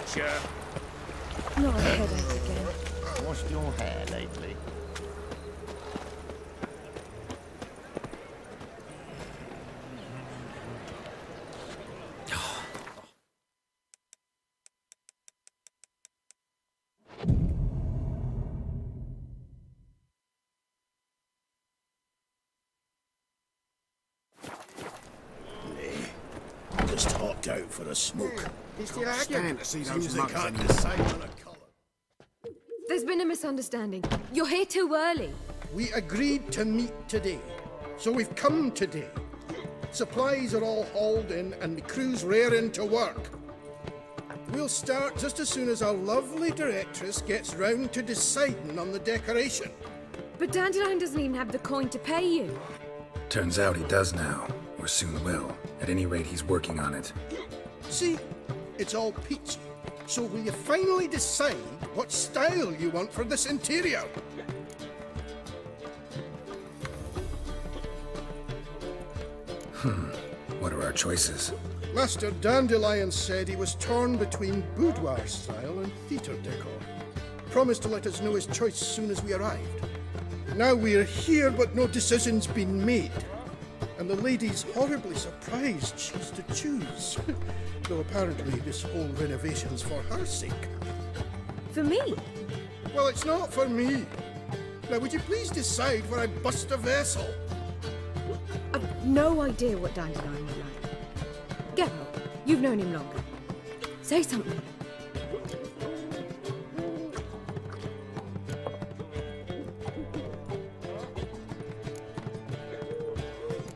Witcher. Not a headache again. Washed your hair lately? Just hopped out for a smoke. Stand to see those Seems they mugs can't anymore. decide on a colour. There's been a misunderstanding. You're here too early. We agreed to meet today, so we've come today. Supplies are all hauled in and the crew's raring to work. We'll start just as soon as our lovely directress gets round to deciding on the decoration. But Dandelion doesn't even have the coin to pay you. Turns out he does now, or soon will. At any rate, he's working on it. See, it's all peachy. So will you finally decide what style you want for this interior? What are our choices? Master Dandelion said he was torn between boudoir style and theatre decor. Promised to let us know his choice as soon as we arrived. Now we're here, but no decision's been made. And the lady's horribly surprised she's to choose. Though apparently this whole renovation's for her sake. For me? Well, it's not for me. Now, would you please decide where I bust a vessel? I've no idea what Dandelion would like. Geralt, you've known him longer. Say something.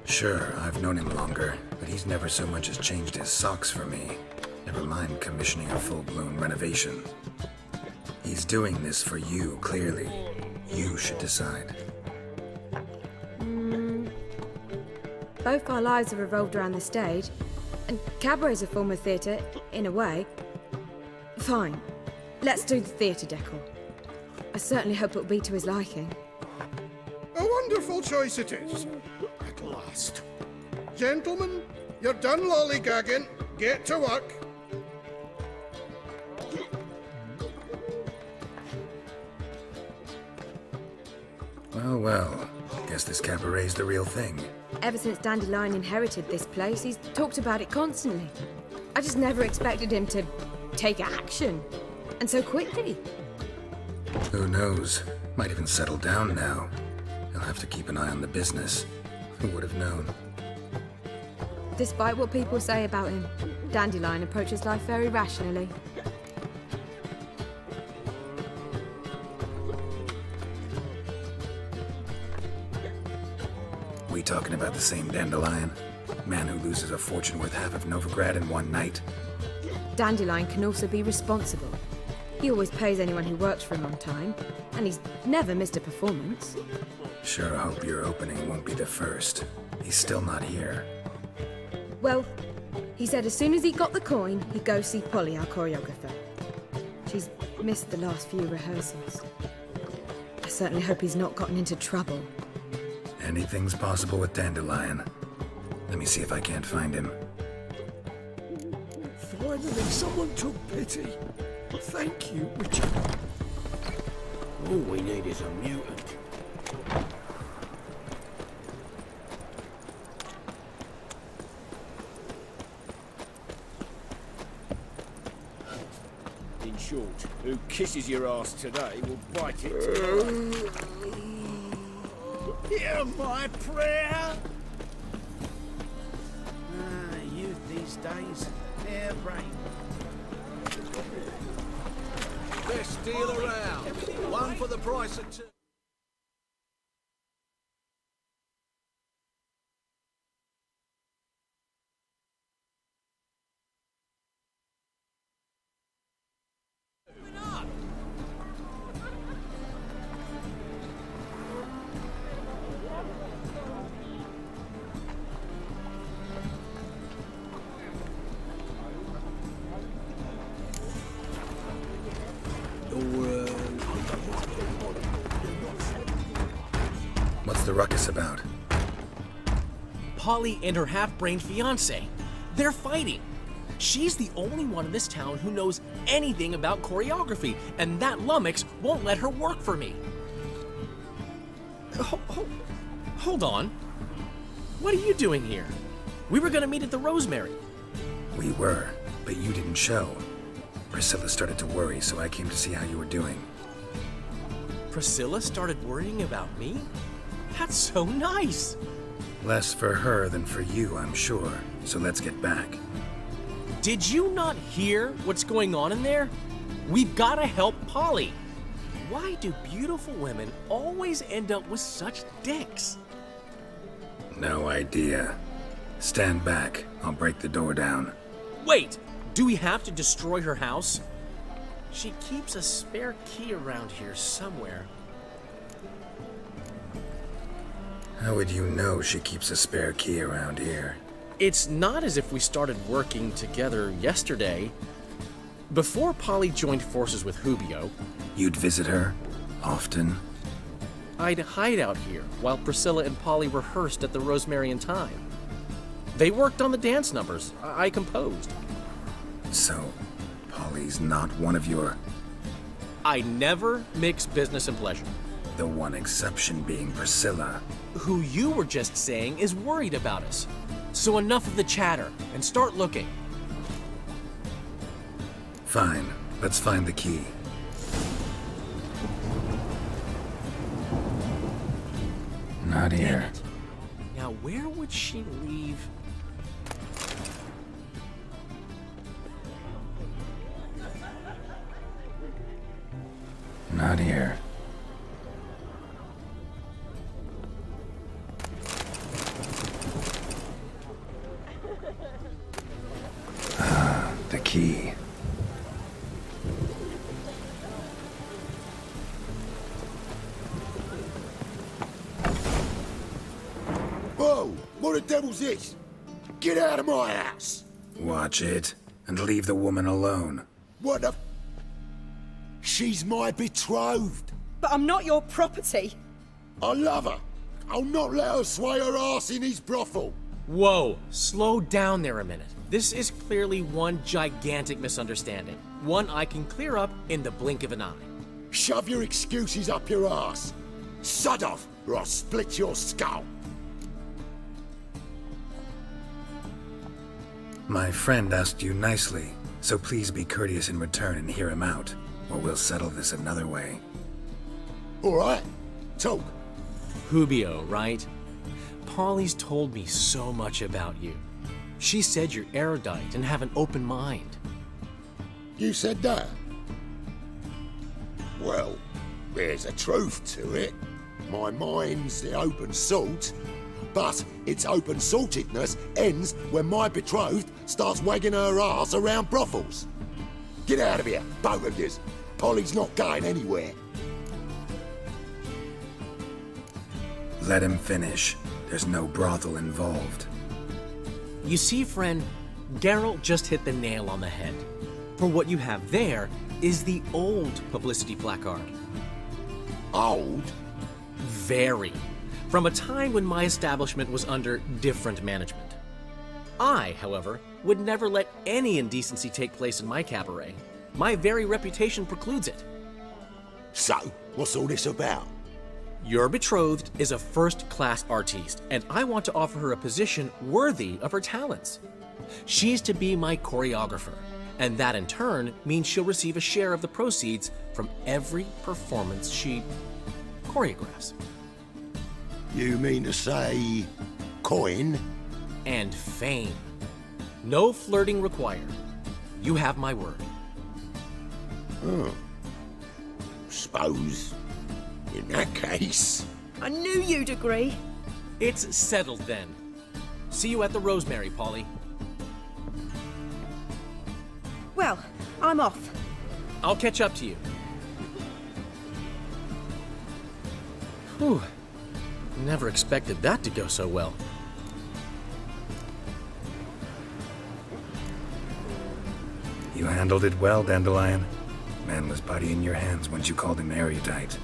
Sure, I've known him longer, but he's never so much as changed his socks for me. Never mind commissioning a full-blown renovation. He's doing this for you, clearly. You should decide. Both our lives have revolved around the stage, and cabaret's a form of theatre, in a way. Fine. Let's do the theatre decor. I certainly hope it'll be to his liking. A wonderful choice it is. At last. Gentlemen, you're done lollygagging. Get to work. Well, well. Guess this cabaret's the real thing. Ever since Dandelion inherited this place, he's talked about it constantly. I just never expected him to take action. And so quickly. Who knows? Might even settle down now. He'll have to keep an eye on the business. Who would have known? Despite what people say about him, Dandelion approaches life very rationally. We talking about the same Dandelion? Man who loses a fortune worth half of Novigrad in one night? Dandelion can also be responsible. He always pays anyone who works for him on time, and he's never missed a performance. Sure hope your opening won't be the first. He's still not here. Well, he said as soon as he got the coin, he'd go see Polly, our choreographer. She's missed the last few rehearsals. I certainly hope he's not gotten into trouble. Anything's possible with Dandelion. Let me see if I can't find him. Finally, someone took pity. Thank you, Witcher. All we need is a mutant. In short, who kisses your ass today will bite it tomorrow. Hear my prayer? Youth these days, they're brain. Best deal around. One for the price of two. What's the ruckus about? Polly and her half-brained fiancé. They're fighting. She's the only one in this town who knows anything about choreography, and that lummox won't let her work for me. Hold on. What are you doing here? We were gonna meet at the Rosemary. We were, but you didn't show. Priscilla started to worry, so I came to see how you were doing. Priscilla started worrying about me? That's so nice! Less for her than for you, I'm sure. So let's get back. Did you not hear what's going on in there? We've gotta help Polly. Why do beautiful women always end up with such dicks? No idea. Stand back. I'll break the door down. Wait, do we have to destroy her house? She keeps a spare key around here somewhere. How would you know she keeps a spare key around here? It's not as if we started working together yesterday. Before Polly joined forces with Hubio, You'd visit her? Often? I'd hide out here while Priscilla and Polly rehearsed at the Rosemary and Thyme. They worked on the dance numbers I composed. So, Polly's not one of your... I never mix business and pleasure. The one exception being Priscilla. Who you were just saying is worried about us. So enough of the chatter and start looking. Fine. Let's find the key. Not Damn here. it. Now where would she leave? Not here. Ah, the key. Whoa! What the devil's this? Get out of my house! Watch it, and leave the woman alone. What the... She's my betrothed. But I'm not your property. I love her. I'll not let her sway her ass in his brothel. Whoa, slow down there a minute. This is clearly one gigantic misunderstanding. One I can clear up in the blink of an eye. Shove your excuses up your ass. Sod off, or I'll split your skull. My friend asked you nicely, so please be courteous in return and hear him out, or we'll settle this another way. All right, talk. Hubio, right? Polly's told me so much about you. She said you're erudite and have an open mind. You said that? Well, there's a truth to it. My mind's the open salt, but its open saltedness ends when my betrothed starts wagging her ass around brothels. Get out of here, both of yous. Polly's not going anywhere. Let him finish. There's no brothel involved. You see, friend, Geralt just hit the nail on the head. For what you have there is the old publicity placard. Old? Very. From a time when my establishment was under different management. I, however, would never let any indecency take place in my cabaret. My very reputation precludes it. So, what's all this about? Your betrothed is a first-class artiste, and I want to offer her a position worthy of her talents. She's to be my choreographer, and that in turn means she'll receive a share of the proceeds from every performance she choreographs. You mean to say... coin? And fame. No flirting required. You have my word. Suppose... in that case... I knew you'd agree. It's settled then. See you at the Rosemary, Polly. Well, I'm off. I'll catch up to you. Whew. Never expected that to go so well. You handled it well, Dandelion. Man was body in your hands once you called him erudite.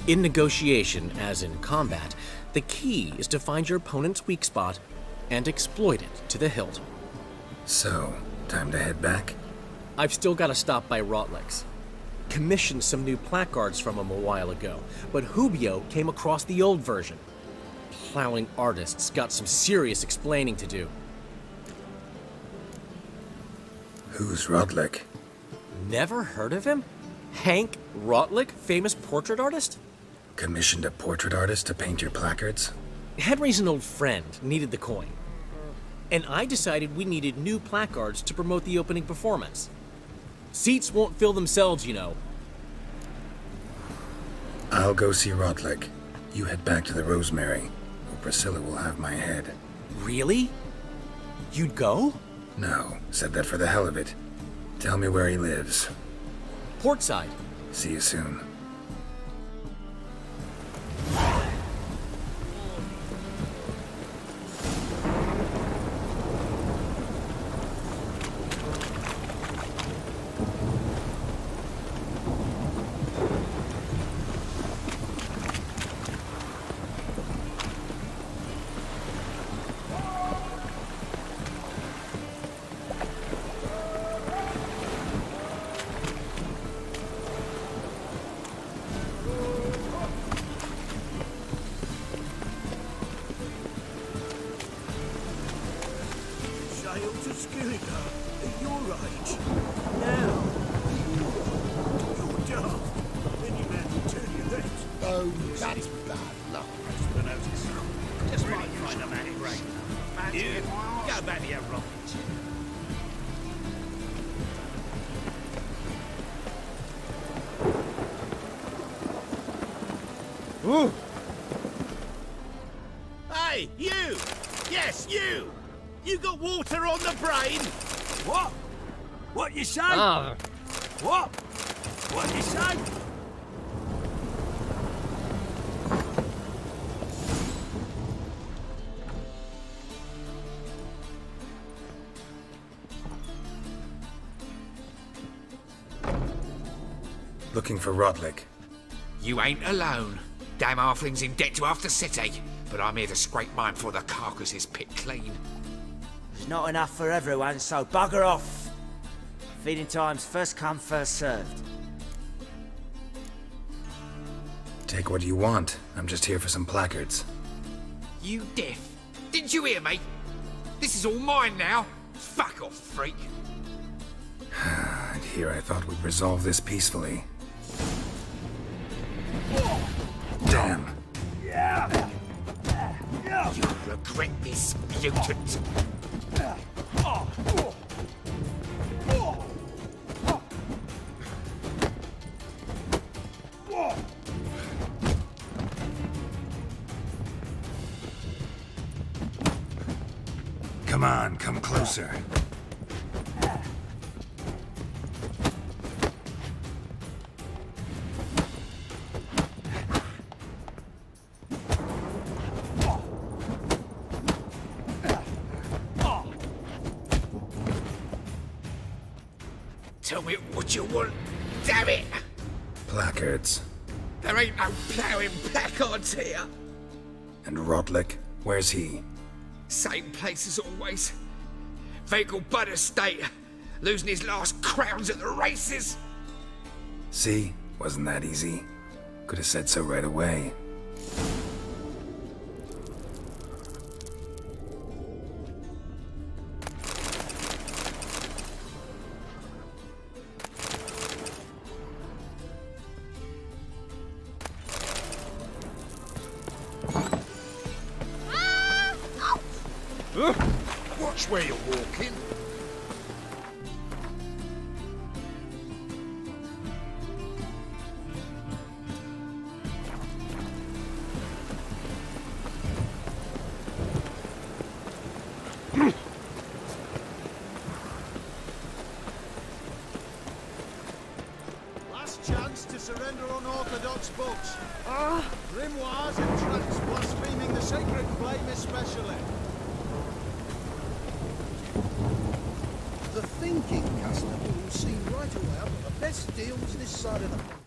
In negotiation, as in combat, the key is to find your opponent's weak spot and exploit it to the hilt. So, Time to head back? I've still got to stop by Rotlick's. Commissioned some new placards from him a while ago, but Hubio came across the old version. Plowing artists got some serious explaining to do. Who's Rodlick? Never heard of him? Hank Rotlick, famous portrait artist? Commissioned a portrait artist to paint your placards? Henry's an old friend, needed the coin. And I decided we needed new placards to promote the opening performance. Seats won't fill themselves, you know. I'll go see Rodlick. You head back to the Rosemary, or Priscilla will have my head. Really? You'd go? No, said that for the hell of it. Tell me where he lives. Portside. See you soon. Sail to Skillinger at your age. Now. You're daft. Any man will tell you that. Oh, that's bad luck. Just might find a man in great. You, go back to your rockets. Hey, you! Yes, you! You got water on the brain? What? What you say? What? What you say? Looking for Rodlick. You ain't alone. Damn halfling's in debt to half the city, but I'm here to scrape mine before the carcass is picked clean. There's not enough for everyone, so bugger off. Feeding time's first come, first served. Take what you want. I'm just here for some placards. You deaf? Didn't you hear me? This is all mine now. Fuck off, freak. And here I thought we'd resolve this peacefully. Damn. You'll regret this, mutant. Come on, come closer. Tell me what you want, damn it! Placards. There ain't no ploughing placards here. And Rodlick, where's he? Same place as always. Vehicle Bud Estate, losing his last crowns at the races. See? Wasn't that easy? Could have said so right away. Watch where you're walking. Last chance to surrender unorthodox books. Grimoires and tracts blaspheming the sacred flame especially. The thinking customer will see right away one of the best deals this side of the pond.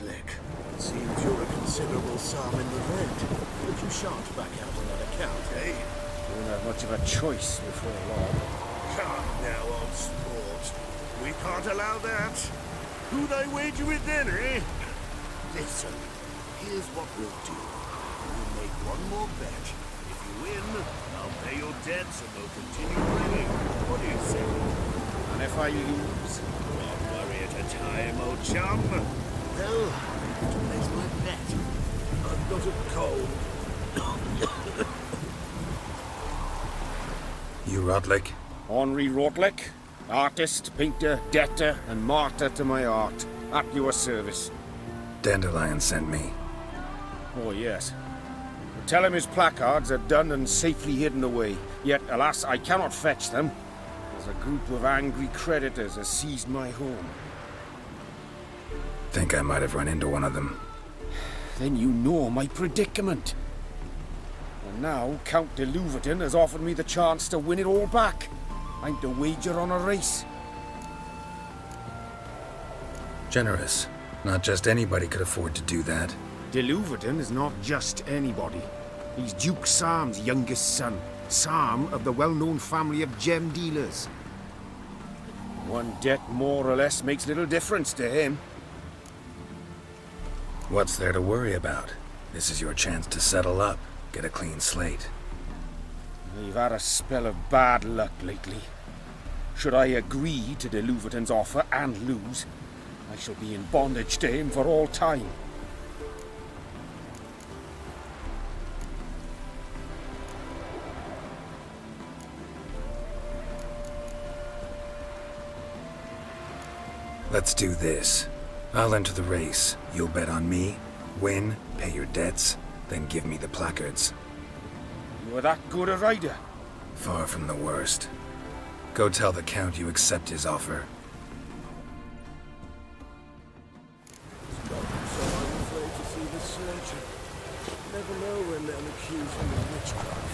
Rotlick. It seems you're a considerable sum in the red, but you shan't back out on that account, eh? Won't have much of a choice before long. Come now, old sport. We can't allow that. Who'd I wager with then, eh? Listen, here's what we'll do. We'll make one more bet. If you win, I'll pay your debts and we'll continue playing. What do you say? And if I lose? One worry at a time, old chum. Well, to place my bet. I've got a cold. You Rotlick? Henri Rotlick, artist, painter, debtor, and martyr to my art. At your service. Dandelion sent me. Oh, yes. Tell him his placards are done and safely hidden away. Yet, alas, I cannot fetch them, as a group of angry creditors has seized my home. Think I might have run into one of them. Then you know my predicament. And now Count de Louverton has offered me the chance to win it all back. I'm to wager on a race. Generous. Not just anybody could afford to do that. De Louverton is not just anybody. He's Duke Sam's youngest son. Sam of the well-known family of gem dealers. One debt more or less makes little difference to him. What's there to worry about? This is your chance to settle up, get a clean slate. I've had a spell of bad luck lately. Should I agree to de Louverton's offer and lose, I shall be in bondage to him for all time. Let's do this. I'll enter the race. You'll bet on me, win, pay your debts, then give me the placards. You're that good a rider? Far from the worst. Go tell the Count you accept his offer. So I'm afraid to see the surgeon. Never know when they'll accuse him of witchcraft.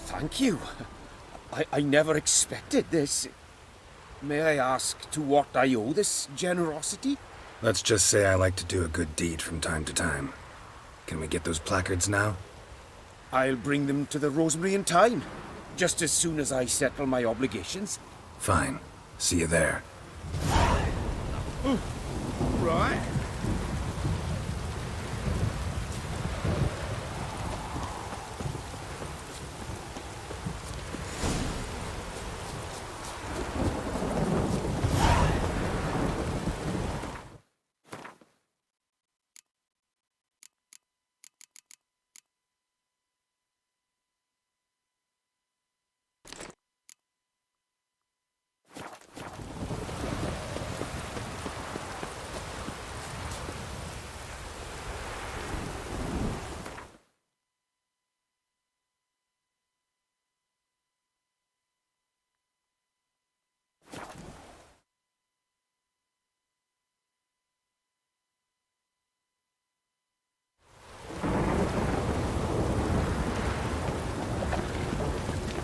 Thank you. I never expected this. May I ask to what I owe this generosity? Let's just say I like to do a good deed from time to time. Can we get those placards now? I'll bring them to the Rosemary in time, just as soon as I settle my obligations. Fine. See you there. Right.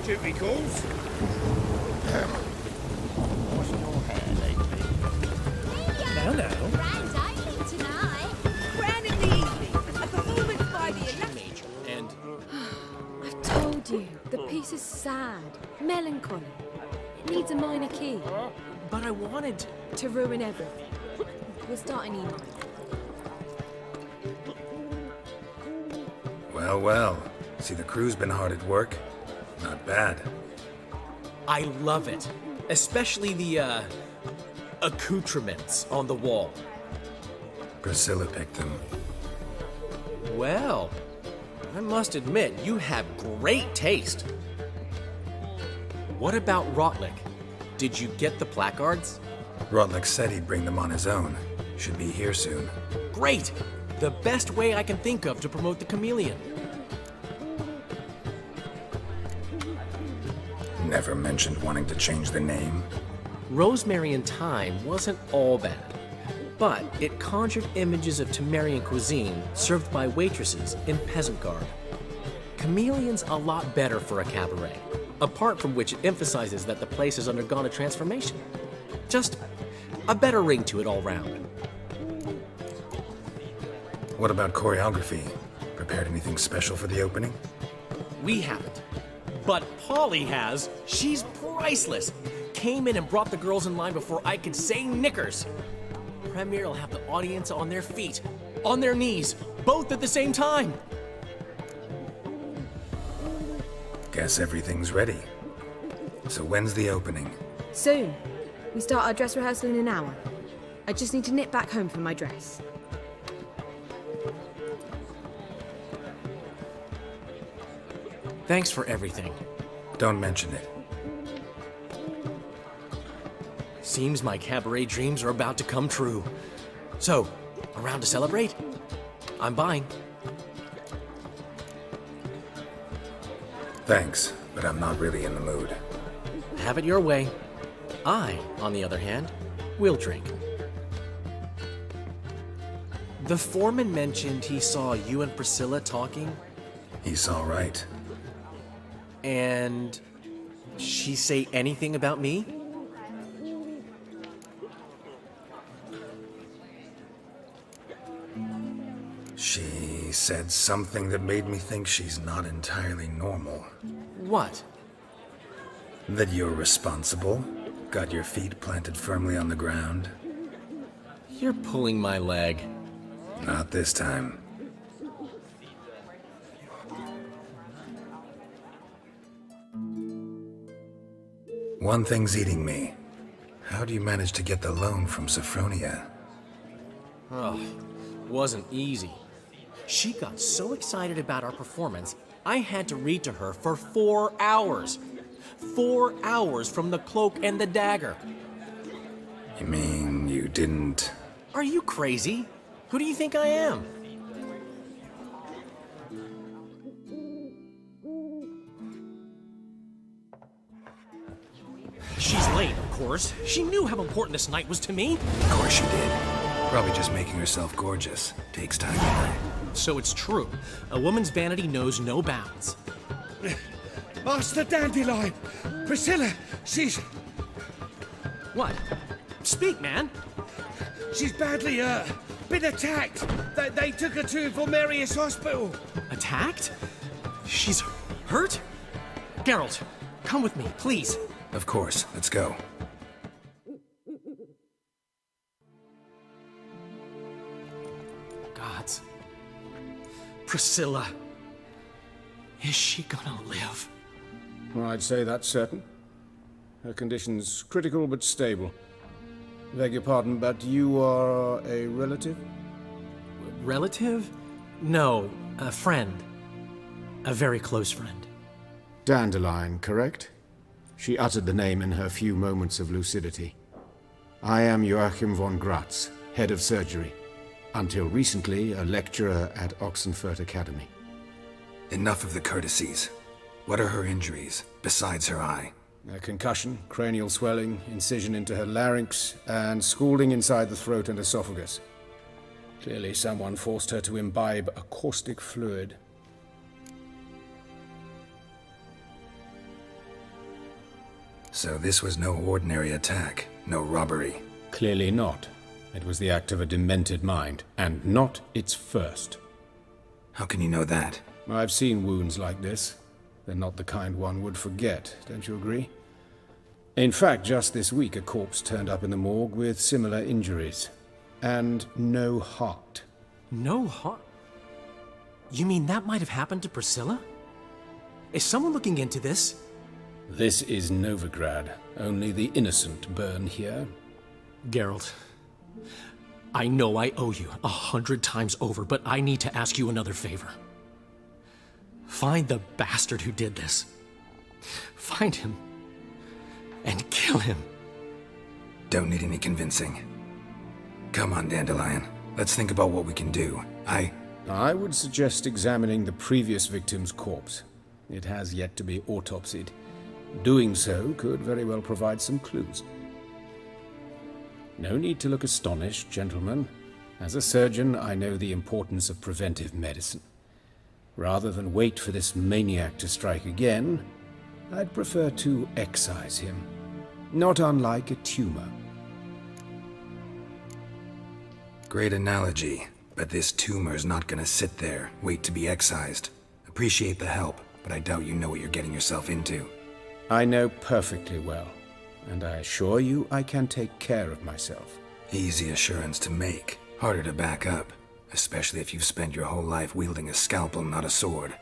Duty calls. Washing your hair lately? Now, now. Grand opening tonight. Grand in the evening. A performance by the Teenager. And I've told you, the piece is sad, melancholy. It needs a minor key but I wanted to ruin everything. We're starting E minor. Well, well. See, the crew's been hard at work. Not bad. I love it. Especially the, accoutrements on the wall. Priscilla picked them. Well, I must admit, you have great taste. What about Rotlick? Did you get the placards? Rotlick said he'd bring them on his own. Should be here soon. Great! The best way I can think of to promote the chameleon. Never mentioned wanting to change the name. Rosemary and Thyme wasn't all bad, but it conjured images of Temerian cuisine served by waitresses in peasant garb. Chameleon's a lot better for a cabaret, apart from which it emphasizes that the place has undergone a transformation. Just a better ring to it all round. What about choreography? Prepared anything special for the opening? We haven't. But Polly has. She's priceless. Came in and brought the girls in line before I could say knickers. Premier will have the audience on their feet, on their knees, both at the same time. Guess everything's ready. So when's the opening? Soon. We start our dress rehearsal in an hour. I just need to nip back home for my dress. Thanks for everything. Don't mention it. Seems my cabaret dreams are about to come true. So, around to celebrate? I'm buying. Thanks, but I'm not really in the mood. Have it your way. I, on the other hand, will drink. The foreman mentioned he saw you and Priscilla talking. He's all right. And she say anything about me? She said something that made me think she's not entirely normal. What? That you're responsible, got your feet planted firmly on the ground. You're pulling my leg. Not this time. One thing's eating me. How do you manage to get the loan from Sophronia? Oh, wasn't easy. She got so excited about our performance, I had to read to her for 4 hours. 4 hours from The Cloak and the Dagger. You mean you didn't... Are you crazy? Who do you think I am? She's late, of course. She knew how important this night was to me. Of course she did. Probably just making herself gorgeous. Takes time, you know. So it's true. A woman's vanity knows no bounds. Master Dandelion! Priscilla, she's... What? Speak, man. She's badly, been attacked. They took her to Vulmerius Hospital. Attacked? She's hurt? Geralt, come with me, please. Of course. Let's go. Gods. Priscilla. Is she gonna live? Well, I'd say that's certain. Her condition's critical but stable. Beg your pardon, but you are a relative? Relative? No, a friend. A very close friend. Dandelion, correct? She uttered the name in her few moments of lucidity. I am Joachim von Gratz, head of surgery. Until recently, a lecturer at Oxenfurt Academy. Enough of the courtesies. What are her injuries, besides her eye? A concussion, cranial swelling, incision into her larynx, and scalding inside the throat and esophagus. Clearly someone forced her to imbibe a caustic fluid. So this was no ordinary attack, no robbery. Clearly not. It was the act of a demented mind, and not its first. How can you know that? I've seen wounds like this. They're not the kind one would forget, don't you agree? In fact, just this week a corpse turned up in the morgue with similar injuries. And no heart. No heart? You mean that might have happened to Priscilla? Is someone looking into this? This is Novigrad. Only the innocent burn here. Geralt, I know I owe you 100 times over, but I need to ask you another favor. Find the bastard who did this. Find him and kill him. Don't need any convincing. Come on, Dandelion. Let's think about what we can do. I would suggest examining the previous victim's corpse. It has yet to be autopsied. Doing so could very well provide some clues. No need to look astonished, gentlemen. As a surgeon, I know the importance of preventive medicine. Rather than wait for this maniac to strike again, I'd prefer to excise him. Not unlike a tumor. Great analogy, but this tumor's not gonna sit there, wait to be excised. Appreciate the help, but I doubt you know what you're getting yourself into. I know perfectly well, and I assure you I can take care of myself. Easy assurance to make, harder to back up, especially if you've spent your whole life wielding a scalpel, not a sword.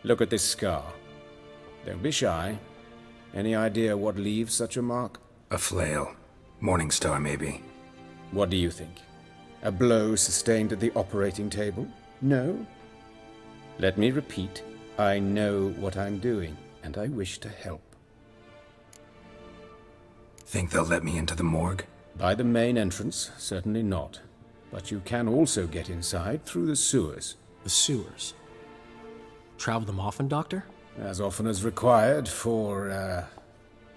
Look at this scar. Don't be shy. Any idea what leaves such a mark? A flail. Morningstar, maybe. What do you think? A blow sustained at the operating table? No? Let me repeat. I know what I'm doing, and I wish to help. Think they'll let me into the morgue? By the main entrance, certainly not. But you can also get inside through the sewers. The sewers? Travel them often, Doctor? As often as required for,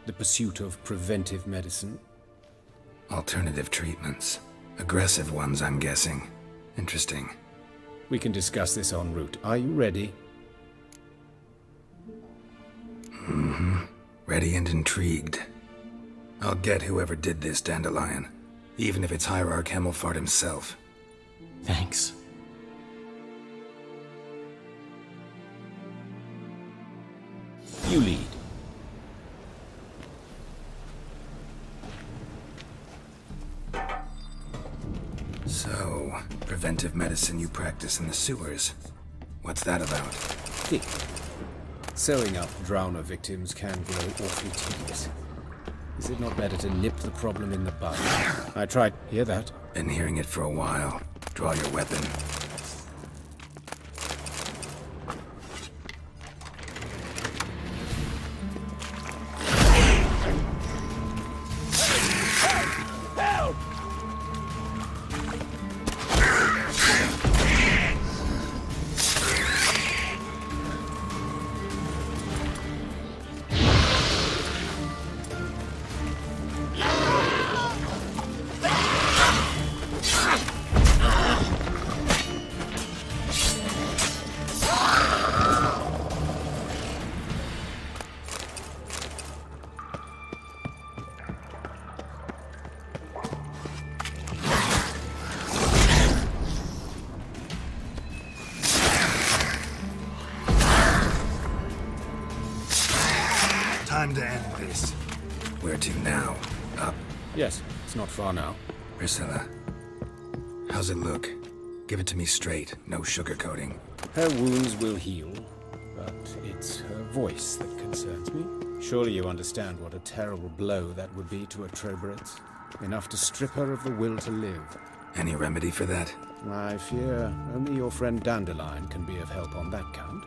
the pursuit of preventive medicine. Alternative treatments. Aggressive ones, I'm guessing. Interesting. We can discuss this en route. Are you ready? Mm-hmm. Ready and intrigued. I'll get whoever did this, Dandelion. Even if it's Hierarch Hemmelfart himself. Thanks. You lead. So, preventive medicine you practice in the sewers. What's that about? Thick. Sewing up drowner victims can grow awfully tedious. Is it not better to nip the problem in the bud? I tried. Hear that? Been hearing it for a while. Draw your weapon. Time to end this. Where to now? Up? Yes, it's not far now. Priscilla. How's it look? Give it to me straight, no sugarcoating. Her wounds will heal, but it's her voice that concerns me. Surely you understand what a terrible blow that would be to a Troberet. Enough to strip her of the will to live. Any remedy for that? I fear only your friend Dandelion can be of help on that count.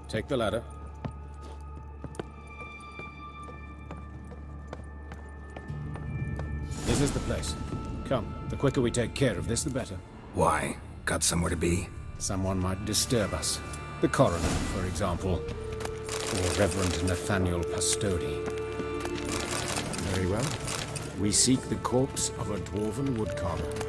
Take the ladder. This is the place. Come, the quicker we take care of this, the better. Why? Got somewhere to be? Someone might disturb us. The coroner, for example. Or Reverend Nathaniel Pastodi. Very well. We seek the corpse of a dwarven woodcarver.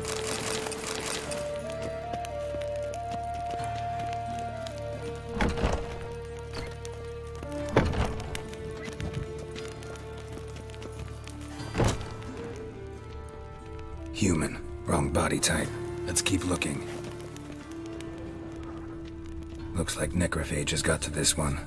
Human. Wrong body type. Let's keep looking. Looks like necrophage has got to this one.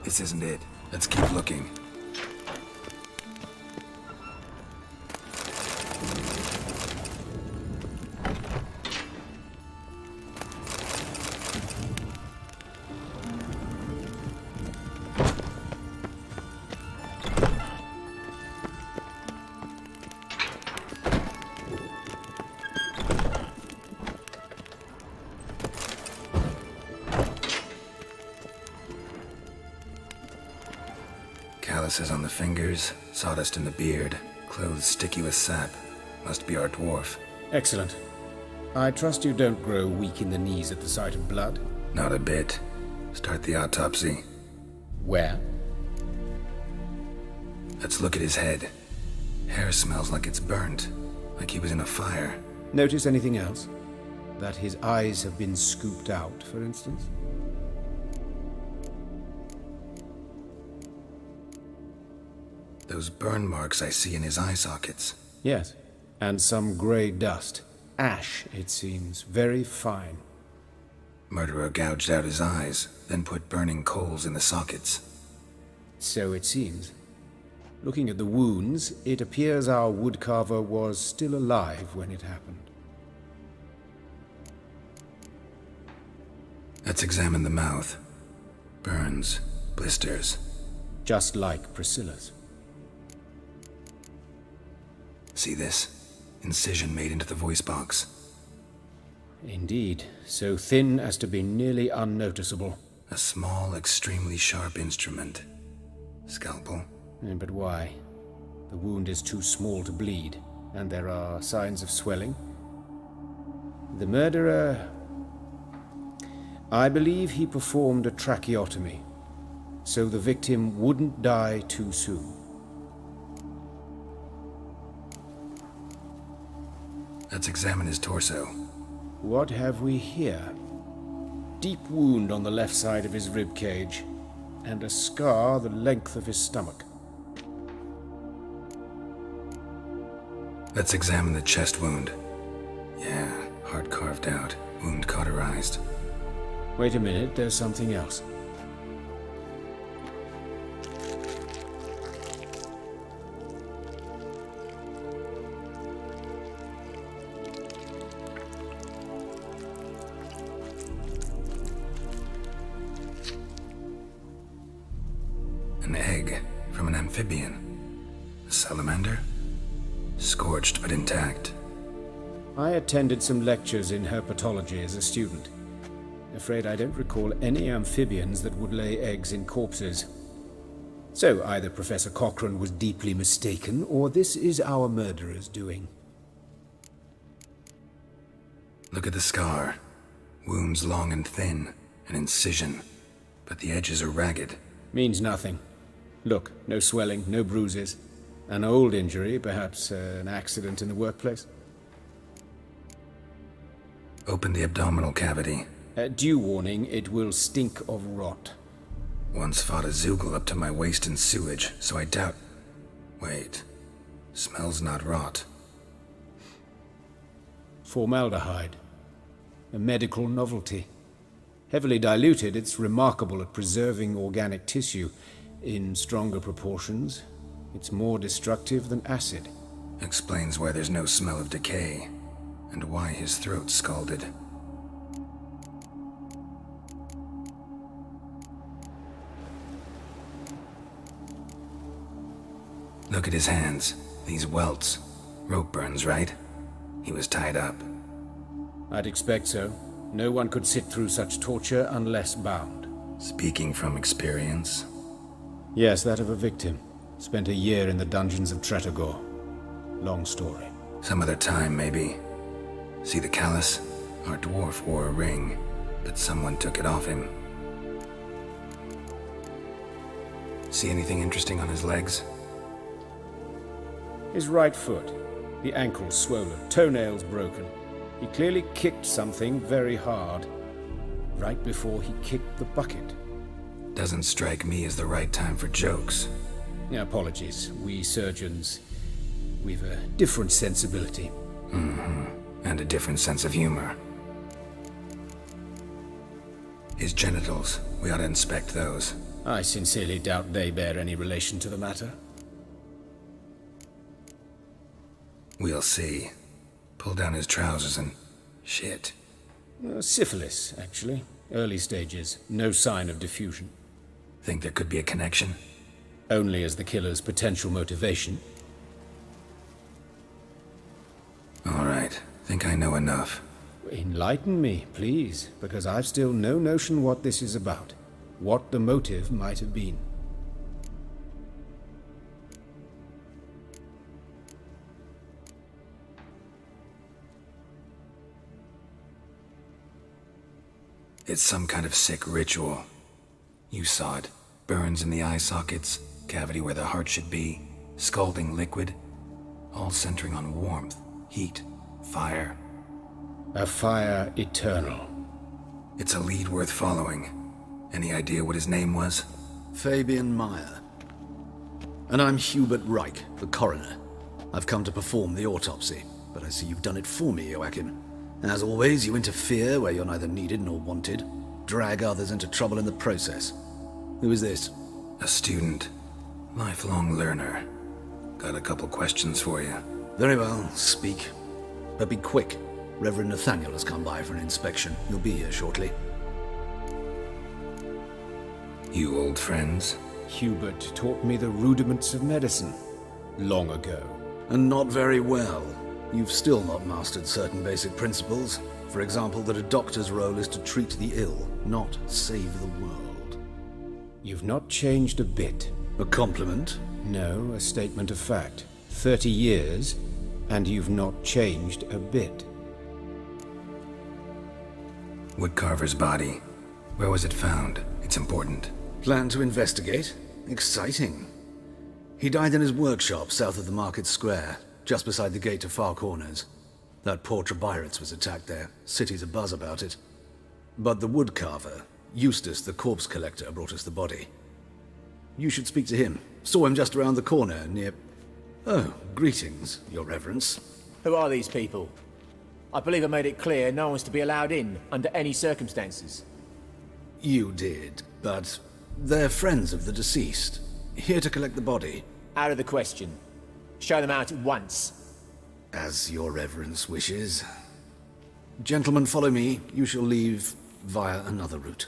This isn't it. Let's keep looking. Calluses on the fingers, sawdust in the beard, clothes sticky with sap. Must be our dwarf. Excellent. I trust you don't grow weak in the knees at the sight of blood? Not a bit. Start the autopsy. Where? Let's look at his head. Hair smells like it's burnt, like he was in a fire. Notice anything else? That his eyes have been scooped out, for instance? Those burn marks I see in his eye sockets. Yes, and some grey dust. Ash, it seems. Very fine. Murderer gouged out his eyes, then put burning coals in the sockets. So it seems. Looking at the wounds, it appears our woodcarver was still alive when it happened. Let's examine the mouth. Burns, blisters. Just like Priscilla's. See this? Incision made into the voice box. Indeed, so thin as to be nearly unnoticeable. A small, extremely sharp instrument. Scalpel. But why? The wound is too small to bleed, and there are signs of swelling. The murderer... I believe he performed a tracheotomy, so the victim wouldn't die too soon. Let's examine his torso. What have we here? Deep wound on the left side of his rib cage, and a scar the length of his stomach. Let's examine the chest wound. Yeah, heart carved out, wound cauterized. Wait a minute, there's something else. An egg from an amphibian. A salamander? Scorched but intact. I attended some lectures in herpetology as a student. Afraid I don't recall any amphibians that would lay eggs in corpses. So either Professor Cochrane was deeply mistaken, or this is our murderer's doing. Look at the scar. Wounds long and thin, an incision, but the edges are ragged. Means nothing. Look, no swelling, no bruises. An old injury, perhaps an accident in the workplace. Open the abdominal cavity. Due warning, it will stink of rot. Once fought a Zoogle up to my waist in sewage, so I doubt... Wait. Smells not rot. Formaldehyde. A medical novelty. Heavily diluted, it's remarkable at preserving organic tissue. In stronger proportions, it's more destructive than acid. Explains why there's no smell of decay, and why his throat's scalded. Look at his hands. These welts. Rope burns, right? He was tied up. I'd expect so. No one could sit through such torture unless bound. Speaking from experience? Yes, that of a victim. Spent a year in the dungeons of Tretogor. Long story. Some other time, maybe. See the callus? Our dwarf wore a ring, but someone took it off him. See anything interesting on his legs? His right foot. The ankle swollen, toenails broken. He clearly kicked something very hard. Right before he kicked the bucket. Doesn't strike me as the right time for jokes. Apologies. We surgeons, we've a different sensibility. And a different sense of humor. His genitals, we ought to inspect those. I sincerely doubt they bear any relation to the matter. We'll see. Pull down his trousers and... shit. Syphilis, actually. Early stages. No sign of diffusion. Think there could be a connection? Only as the killer's potential motivation. All right. Think I know enough. Enlighten me, please, because I've still no notion what this is about. What the motive might have been. It's some kind of sick ritual. You saw it. Burns in the eye sockets, cavity where the heart should be, scalding liquid, all centering on warmth, heat, fire. A fire eternal. It's a lead worth following. Any idea what his name was? Fabian Meyer. And I'm Hubert Reich, the coroner. I've come to perform the autopsy, but I see you've done it for me, Joachim. As always, you interfere where you're neither needed nor wanted, drag others into trouble in the process. Who is this? A student. Lifelong learner. Got a couple questions for you. Very well, speak. But be quick. Reverend Nathaniel has come by for an inspection. He'll be here shortly. You old friends? Hubert taught me the rudiments of medicine. Long ago. And not very well. You've still not mastered certain basic principles. For example, that a doctor's role is to treat the ill, not save the world. You've not changed a bit. A compliment? No, a statement of fact. 30 years, and you've not changed a bit. Woodcarver's body. Where was it found? It's important. Plan to investigate? Exciting. He died in his workshop south of the market square, just beside the gate to Far Corners. That poor Trebyritz was attacked there. City's abuzz about it. But the woodcarver, Eustace the corpse collector, brought us the body. You should speak to him. Saw him just around the corner near... Oh, greetings, Your Reverence. Who are these people? I believe I made it clear no one's to be allowed in under any circumstances. You did, but they're friends of the deceased. Here to collect the body. Out of the question. Show them out at once. As Your Reverence wishes. Gentlemen, follow me. You shall leave via another route.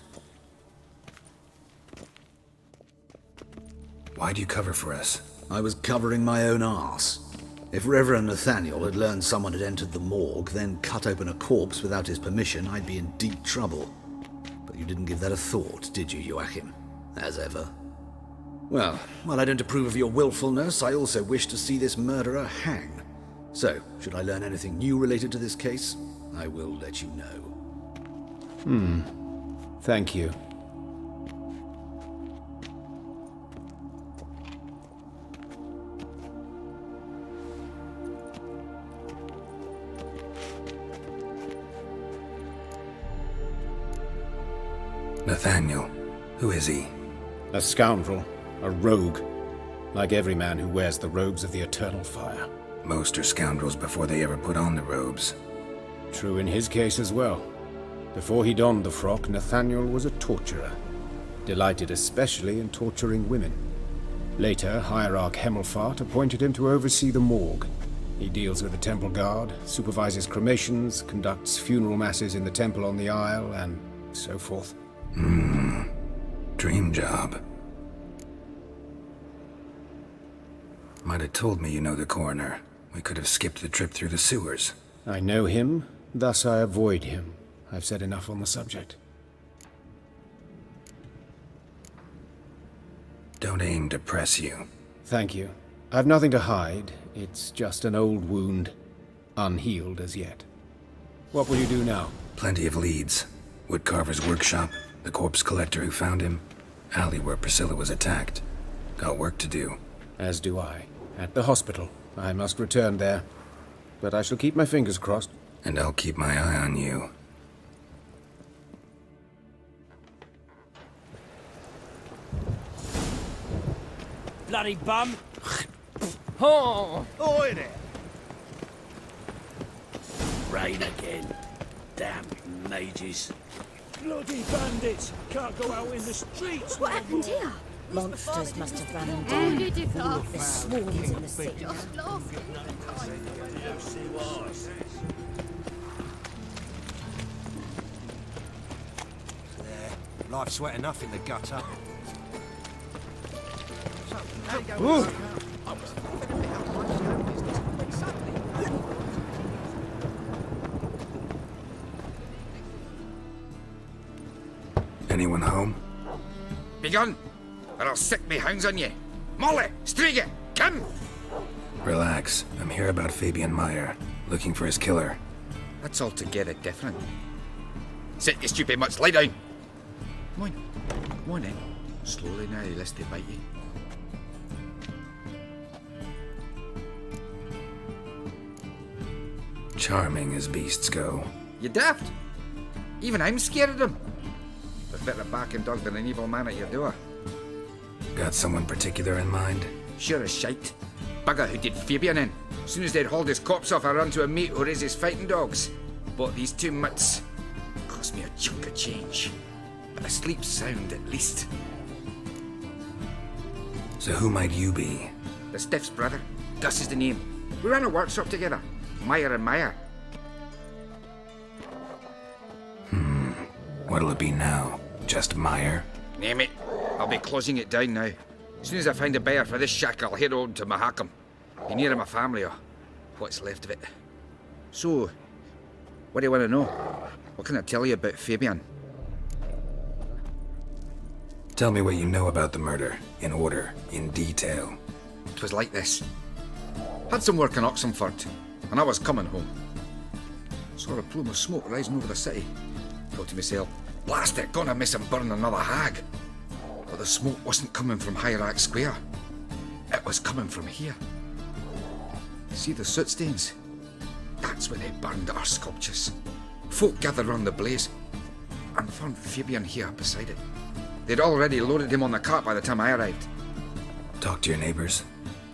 Why'd you cover for us? I was covering my own arse. If Reverend Nathaniel had learned someone had entered the morgue, then cut open a corpse without his permission, I'd be in deep trouble. But you didn't give that a thought, did you, Joachim? As ever. Well, while I don't approve of your willfulness, I also wish to see this murderer hang. So, should I learn anything new related to this case, I will let you know. Thank you. Nathaniel. Who is he? A scoundrel. A rogue. Like every man who wears the robes of the Eternal Fire. Most are scoundrels before they ever put on the robes. True in his case as well. Before he donned the frock, Nathaniel was a torturer. Delighted especially in torturing women. Later, Hierarch Hemmelfart appointed him to oversee the morgue. He deals with the temple guard, supervises cremations, conducts funeral masses in the temple on the Isle, and so forth. Dream job. Might have told me you know the coroner. We could have skipped the trip through the sewers. I know him, thus I avoid him. I've said enough on the subject. Don't aim to press you. Thank you. I've nothing to hide. It's just an old wound, unhealed as yet. What will you do now? Plenty of leads. Woodcarver's workshop, the corpse collector who found him, alley where Priscilla was attacked. Got work to do. As do I. At the hospital. I must return there. But I shall keep my fingers crossed. And I'll keep my eye on you. Bloody bum! Oh! Oi there! Rain again. Damn mages. Bloody bandits! Can't go out in the streets. What happened here? Monsters must have run them Oh, down. you did laugh. There's swarms in the city. Just laugh. Life's wet enough in the gutter. Anyone home? Begone, or I'll sick me hounds on ye. Molly, Striga, come! Relax. I'm here about Fabian Meyer, looking for his killer. That's altogether different. Sit, you stupid mutts, lie down. Come on, come on then. Slowly now, lest they bite you. Charming as beasts go. You daft? Even I'm scared of them. But better barking dog than an evil man at your door. Got someone particular in mind? Sure as shite. Bugger who did Fabian in. As soon as they'd hauled his corpse off, I run to a mate who raises fighting dogs. Bought these 2 mutts. Cost me a chunk of change. But I sleep sound at least. So who might you be? The Stiff's brother. Gus is the name. We ran a workshop together. Meyer and Meyer. What'll it be now? Just Meyer? Name it. I'll be closing it down now. As soon as I find a buyer for this shack, I'll head on to Mahakam. Be near my family, or what's left of it. So, what do you want to know? What can I tell you about Fabian? Tell me what you know about the murder, in order, in detail. It was like this. Had some work in Oxenford, and I was coming home. Saw a plume of smoke rising over the city. Thought to myself, blast it, gonna miss him burn another hag. But the smoke wasn't coming from Hierarch Square. It was coming from here. See the soot stains? That's where they burned our sculptures. Folk gathered round the blaze and found Fabian here beside it. They'd already loaded him on the cart by the time I arrived. Talk to your neighbors.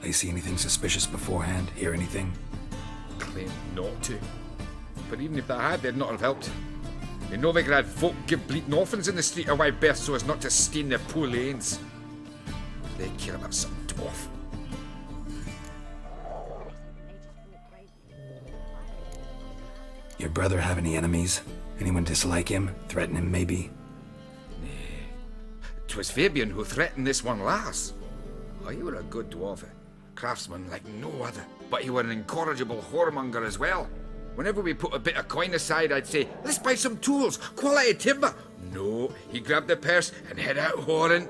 They see anything suspicious beforehand? Hear anything? Claim not to. But even if they had, they'd not have helped. In Novigrad, folk give bleating orphans in the street a wide berth so as not to stain their poor lanes. They care about some dwarf. Your brother have any enemies? Anyone dislike him? Threaten him, maybe? 'Twas Fabian who threatened this one last. Oh, you were a good dwarf, a craftsman like no other. But you were an incorrigible whoremonger as well. Whenever we put a bit of coin aside, I'd say, let's buy some tools, quality timber. No, he grabbed the purse and head out whoring.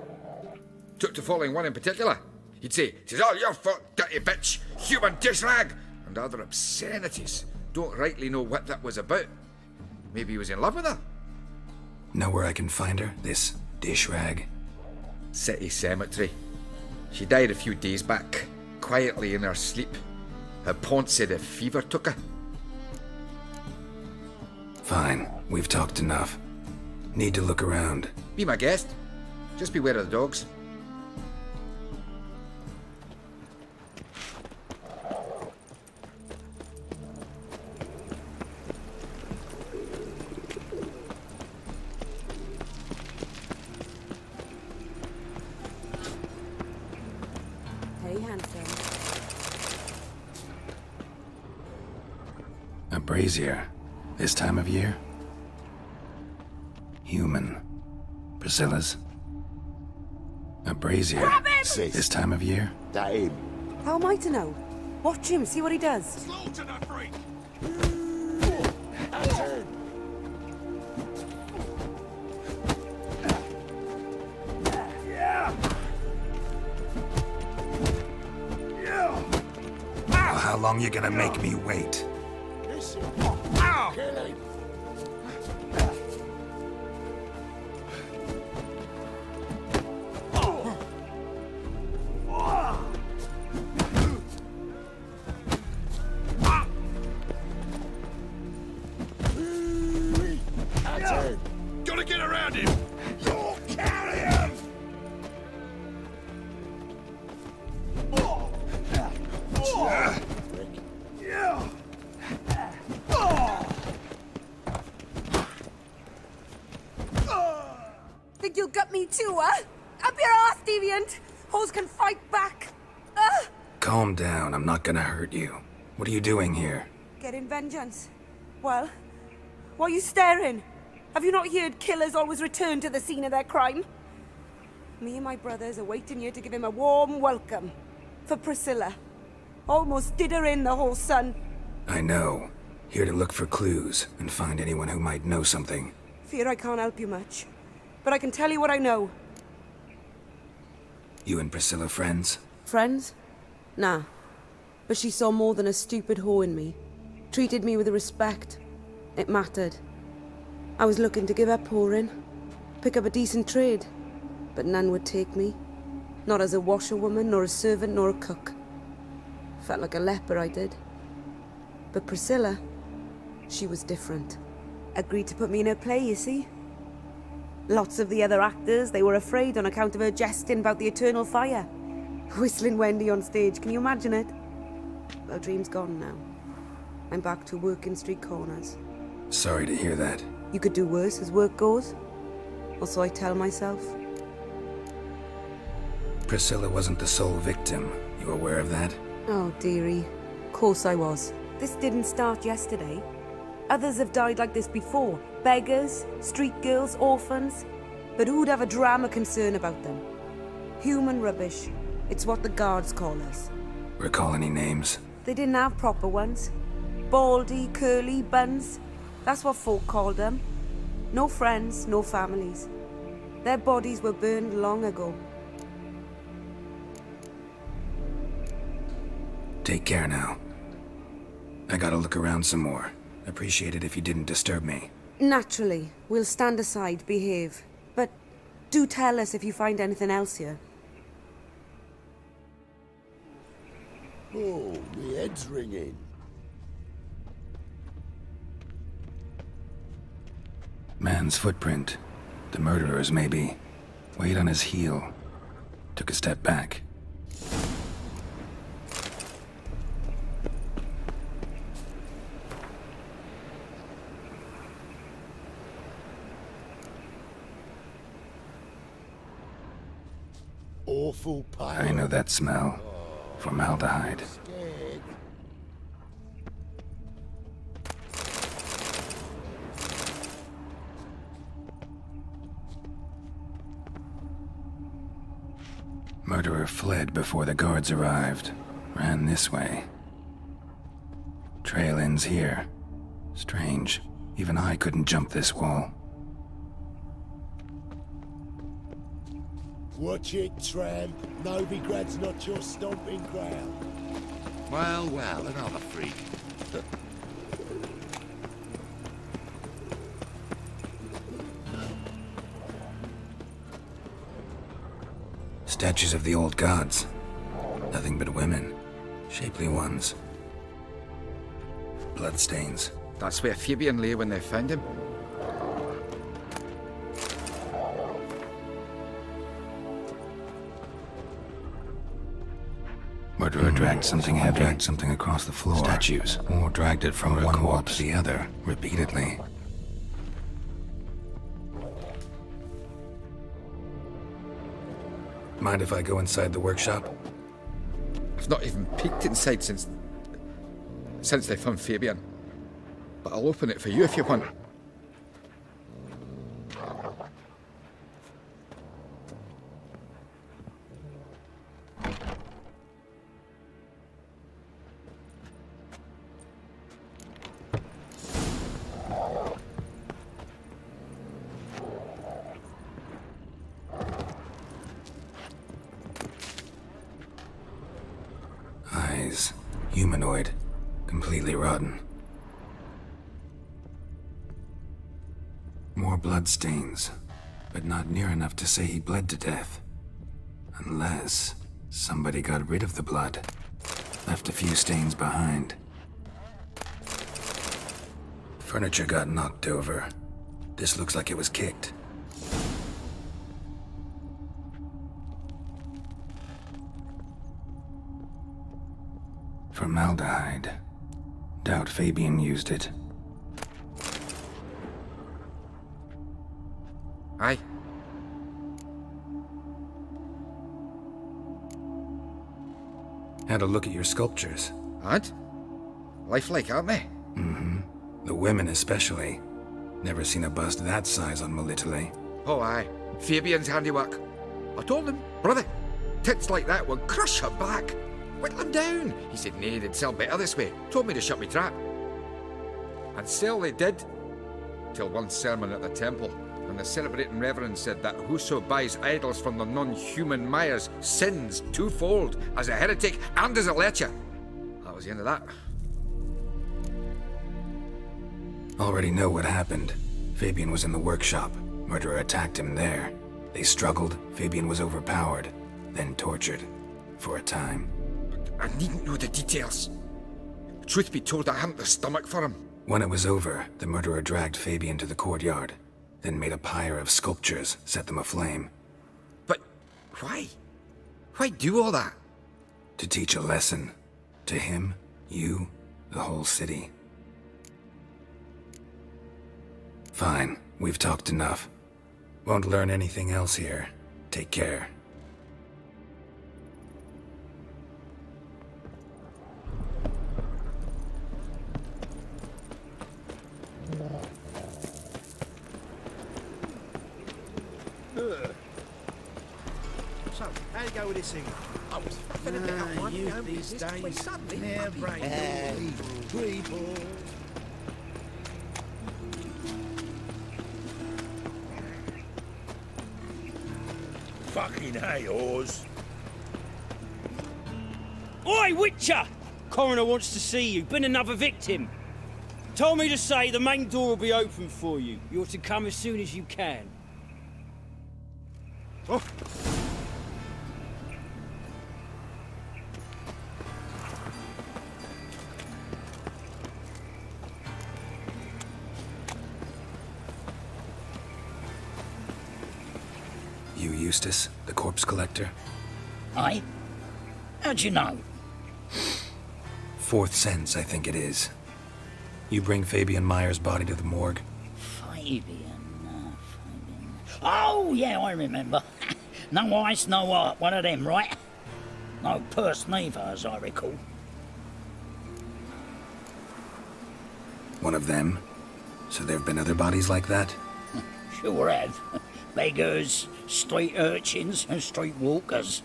Took to following one in particular. He'd say, "'Tis all your fault, dirty bitch, human dish rag," and other obscenities. Don't rightly know what that was about. Maybe he was in love with her. Know where I can find her, this dish rag? City cemetery. She died a few days back, quietly in her sleep. Her pont said a fever took her. Fine, we've talked enough. Need to look around. Be my guest. Just beware of the dogs. Hey, handsome. A brazier. This time of year? Human. Priscilla's. A brazier. This time of year? That him. How am I to know? Watch him, see what he does. Slaughter the freak! Well, how long you gonna make me wait? Kill him. Gotta get around him! You'll carry him! You got me too, huh? Up your ass, deviant! Hoes can fight back! Calm down, I'm not gonna hurt you. What are you doing here? Getting vengeance. Well, why are you staring? Have you not heard killers always return to the scene of their crime? Me and my brothers are waiting here to give him a warm welcome. For Priscilla. Almost did her in, the whole son. I know. Here to look for clues and find anyone who might know something. Fear I can't help you much. But I can tell you what I know. You and Priscilla friends? Friends? Nah. But she saw more than a stupid whore in me. Treated me with respect. It mattered. I was looking to give up whoring. Pick up a decent trade. But none would take me. Not as a washerwoman, nor a servant, nor a cook. Felt like a leper, I did. But Priscilla, she was different. Agreed to put me in her play, you see? Lots of the other actors, they were afraid on account of her jesting about the eternal fire. Whistling Wendy on stage, can you imagine it? Well, dream's gone now. I'm back to working street corners. Sorry to hear that. You could do worse as work goes. Or so I tell myself. Priscilla wasn't the sole victim. You aware of that? Oh, dearie. Course I was. This didn't start yesterday. Others have died like this before. Beggars, street girls, orphans. But who'd have a drama concern about them? Human rubbish. It's what the guards call us. Recall any names? They didn't have proper ones. Baldy, curly, buns. That's what folk called them. No friends, no families. Their bodies were burned long ago. Take care now. I gotta look around some more. Appreciate it if you didn't disturb me. Naturally. We'll stand aside, behave. But do tell us if you find anything else here. Oh, my head's ringing. Man's footprint. The murderer's, maybe. Weight on his heel. Took a step back. Awful pale. I know that smell. Formaldehyde. Scared. Murderer fled before the guards arrived. Ran this way. Trail ends here. Strange. Even I couldn't jump this wall. Watch it, tramp. Novigrad's not your stomping ground. Well, well, another freak. Statues of the old gods. Nothing but women. Shapely ones. Bloodstains. That's where Fabian lay when they found him. Murderer dragged something heavy. Dragged something across the floor. Statues. Or dragged it from one wall to the other, repeatedly. Mind if I go inside the workshop? I've not even peeked inside since they found Fabian. But I'll open it for you if you want. Eyes. Humanoid. Completely rotten. More bloodstains, but not near enough to say he bled to death. Unless somebody got rid of the blood. Left a few stains behind. Furniture got knocked over. This looks like it was kicked. Formaldehyde. Doubt Fabian used it. Aye. Had a look at your sculptures. And? Lifelike, aren't they? Mm-hmm. The women especially. Never seen a bust that size on Melitele. Oh, aye. Fabian's handiwork. I told him, brother, tits like that will crush her back. Whittle him down. He said, nay, they'd sell better this way. Told me to shut me trap. And sell they did. Till one sermon at the temple, and the celebrating reverend said that whoso buys idols from the non-human Myers sins twofold, as a heretic and as a lecher. That was the end of that. Already know what happened. Fabian was in the workshop. Murderer attacked him there. They struggled. Fabian was overpowered, then tortured. For a time. I needn't know the details. Truth be told, I hadn't the stomach for him. When it was over, the murderer dragged Fabian to the courtyard, then made a pyre of sculptures, set them aflame. But why? Why do all that? To teach a lesson. To him, you, the whole city. Fine, we've talked enough. Won't learn anything else here. Take care. So, how you go with this thing? I was been a bit up one, you know, these days. Suddenly, near break. People. Fucking hey, Oz. Oi, Witcher! Coroner wants to see you. Been another victim. Told me to say the main door will be open for you. You're to come as soon as you can. Oh. You Eustace, the corpse collector? Aye? How'd you know? Fourth sense, I think it is. You bring Fabian Myers' body to the morgue? Fabian. Oh, yeah, I remember. No ice, no art, one of them, right? No purse neither, as I recall. One of them? So there have been other bodies like that? Sure have. Beggars, street urchins, and street walkers.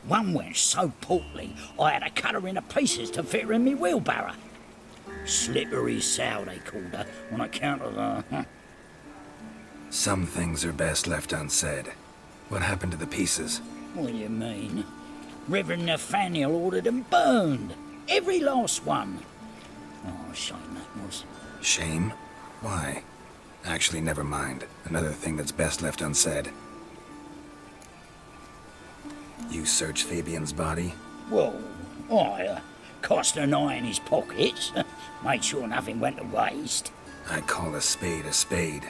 One went so portly, I had to cut her into pieces to fit her in me wheelbarrow. Slippery sow, they called her, on account of her. Some things are best left unsaid. What happened to the pieces? What do you mean? Reverend Nathaniel ordered them burned. Every last one. Oh, shame that was. Shame? Why? Actually, never mind. Another thing that's best left unsaid. You searched Fabian's body? Whoa, I cast an eye in his pockets. Made sure nothing went to waste. I call a spade a spade.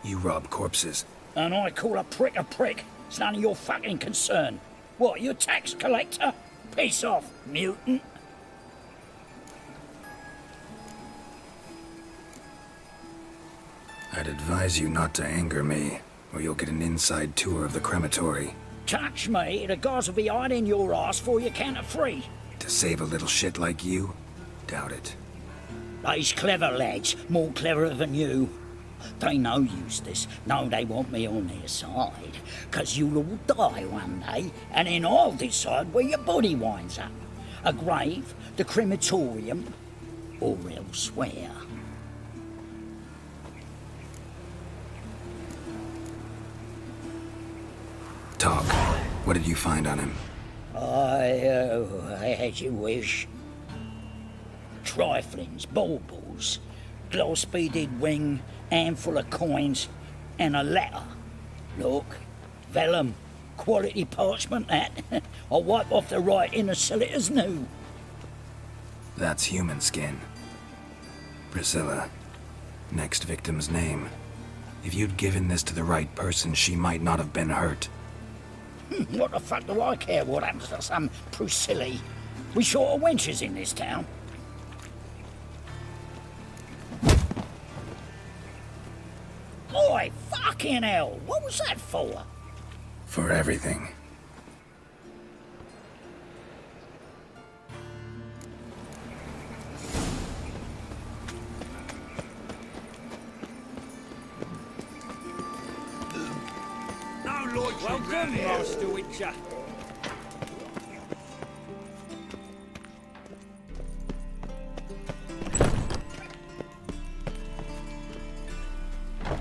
You rob corpses. And I call a prick a prick. It's none of your fucking concern. What, you tax collector? Piss off, mutant. I'd advise you not to anger me, or you'll get an inside tour of the crematory. Touch me, the guards will be hiding your ass for you count of 3. To save a little shit like you? Doubt it. They's clever lads, more cleverer than you. They know Eustace, know they want me on their side, 'cause you'll all die one day, and then I'll decide where your body winds up. A grave, the crematorium, or elsewhere. Talk. What did you find on him? As you wish. Triflings, baubles, gloss-beaded ring, handful of coins, and a letter. Look, vellum, quality parchment, that. I'll wipe off the writing and sell it as new. That's human skin. Priscilla. Next victim's name. If you'd given this to the right person, she might not have been hurt. What the fuck do I care what happens to some Priscilla? We short of wenches in this town. Oi, fucking hell! What was that for? For everything. Welcome, Master Witcher.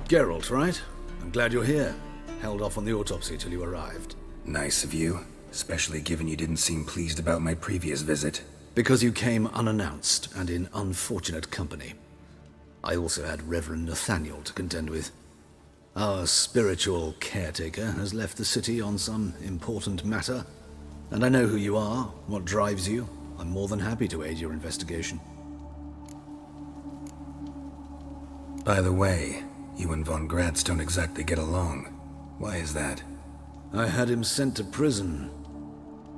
Geralt, right? I'm glad you're here. Held off on the autopsy till you arrived. Nice of you, especially given you didn't seem pleased about my previous visit. Because you came unannounced and in unfortunate company. I also had Reverend Nathaniel to contend with. Our spiritual caretaker has left the city on some important matter, and I know who you are, what drives you. I'm more than happy to aid your investigation. By the way, you and von Gratz don't exactly get along. Why is that? I had him sent to prison.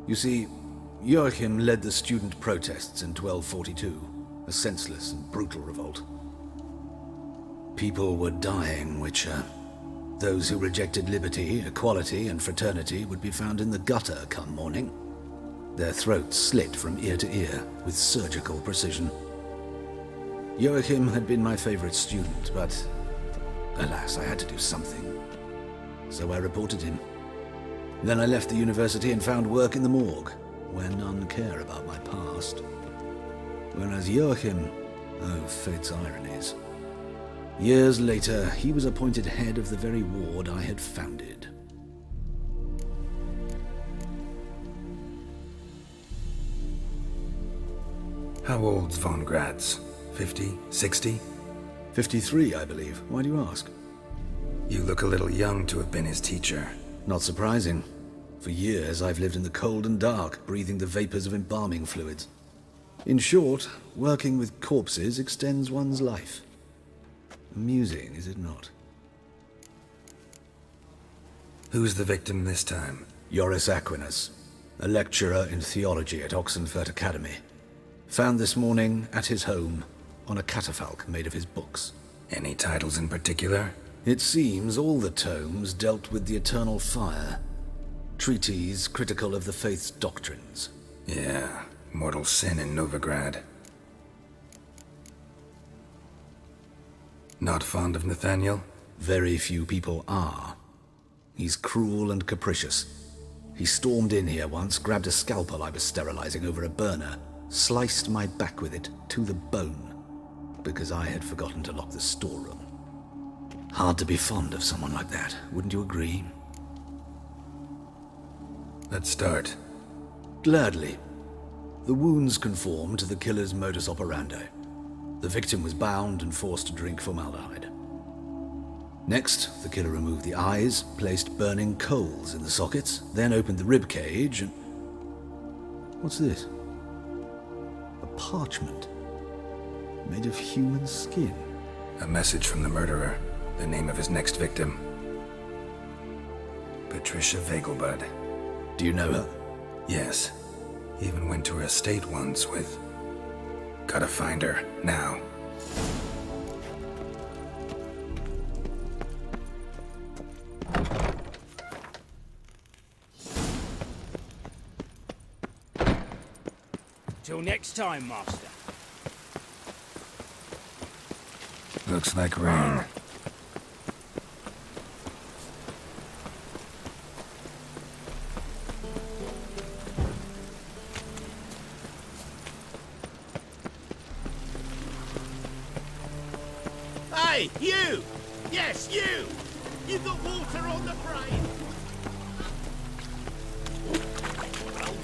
You see, Joachim led the student protests in 1242, a senseless and brutal revolt. People were dying, Witcher. Those who rejected liberty, equality, and fraternity would be found in the gutter come morning. Their throats slit from ear to ear with surgical precision. Joachim had been my favorite student, but alas, I had to do something. So I reported him. Then I left the university and found work in the morgue, where none care about my past. Whereas Joachim, oh, fate's ironies. Years later, he was appointed head of the very ward I had founded. How old's von Gratz? 50? 60? 53, I believe. Why do you ask? You look a little young to have been his teacher. Not surprising. For years, I've lived in the cold and dark, breathing the vapors of embalming fluids. In short, working with corpses extends one's life. Amusing, is it not? Who's the victim this time? Joris Aquinas, a lecturer in theology at Oxenfurt Academy. Found this morning at his home on a catafalque made of his books. Any titles in particular? It seems all the tomes dealt with the eternal fire. Treatises critical of the faith's doctrines. Yeah, mortal sin in Novigrad. Not fond of Nathaniel? Very few people are. He's cruel and capricious. He stormed in here once, grabbed a scalpel I was sterilizing over a burner, sliced my back with it to the bone, because I had forgotten to lock the storeroom. Hard to be fond of someone like that, wouldn't you agree? Let's start. Gladly. The wounds conform to the killer's modus operandi. The victim was bound and forced to drink formaldehyde. Next, the killer removed the eyes, placed burning coals in the sockets, then opened the rib cage and... What's this? A parchment. Made of human skin. A message from the murderer. The name of his next victim. Patricia Vegelbud. Do you know her? Yes. Even went to her estate once with... Gotta find her, now. Till next time, Master. Looks like rain. Hey, you! Yes, you! You got water on the brain?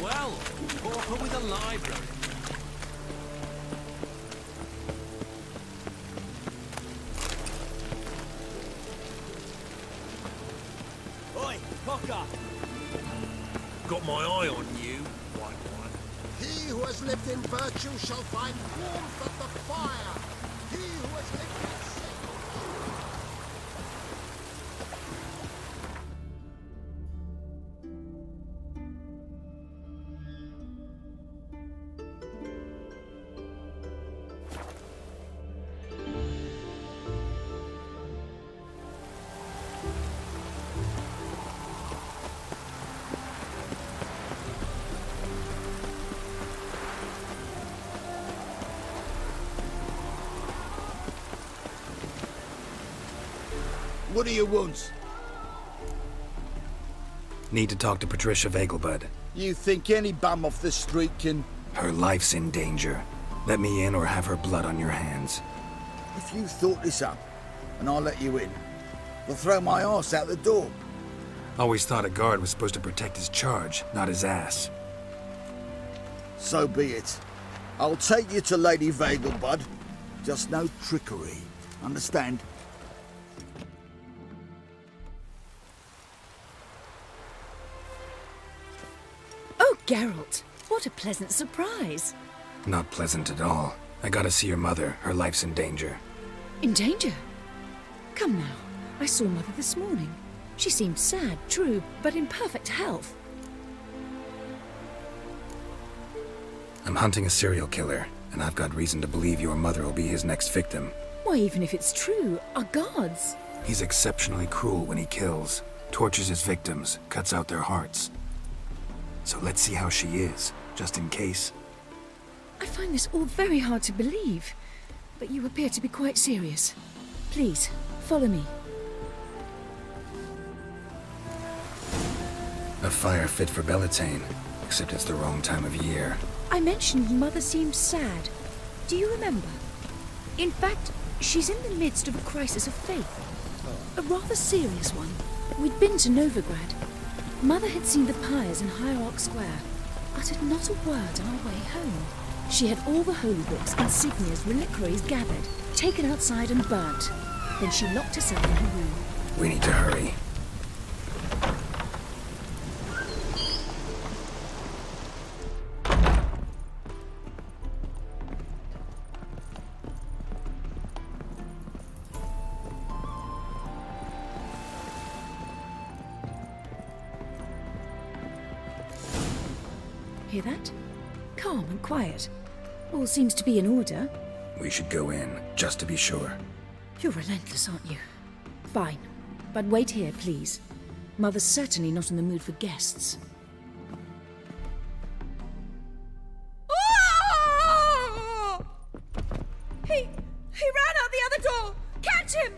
Well, Walker with a library. Oi, Pocker! Got my eye on you, white one. He who has lived in virtue shall find warmth at the fire. He who has lived in sin... What do you want? Need to talk to Patricia Vegelbud. You think any bum off the street can... Her life's in danger. Let me in or have her blood on your hands. If you thought this up, and I'll let you in, they'll throw my arse out the door. Always thought a guard was supposed to protect his charge, not his ass. So be it. I'll take you to Lady Vegelbud. Just no trickery. Understand? Oh, Geralt, what a pleasant surprise. Not pleasant at all. I gotta see your mother. Her life's in danger. In danger? Come now. I saw Mother this morning. She seemed sad, true, but in perfect health. I'm hunting a serial killer, and I've got reason to believe your mother will be his next victim. Why, even if it's true, our gods. He's exceptionally cruel when he kills, tortures his victims, cuts out their hearts. So let's see how she is, just in case. I find this all very hard to believe, but you appear to be quite serious. Please, follow me. A fire fit for Bellatane, except it's the wrong time of year. I mentioned Mother seemed sad. Do you remember? In fact, she's in the midst of a crisis of faith. A rather serious one. We'd been to Novigrad. Mother had seen the pyres in Hierarch Square, uttered not a word on our way home. She had all the holy books, insignias, reliquaries gathered, taken outside and burnt. Then she locked herself in her room. We need to hurry. Hear that? Calm and quiet. All seems to be in order. We should go in, just to be sure. You're relentless, aren't you? Fine. But wait here, please. Mother's certainly not in the mood for guests. He ran out the other door! Catch him!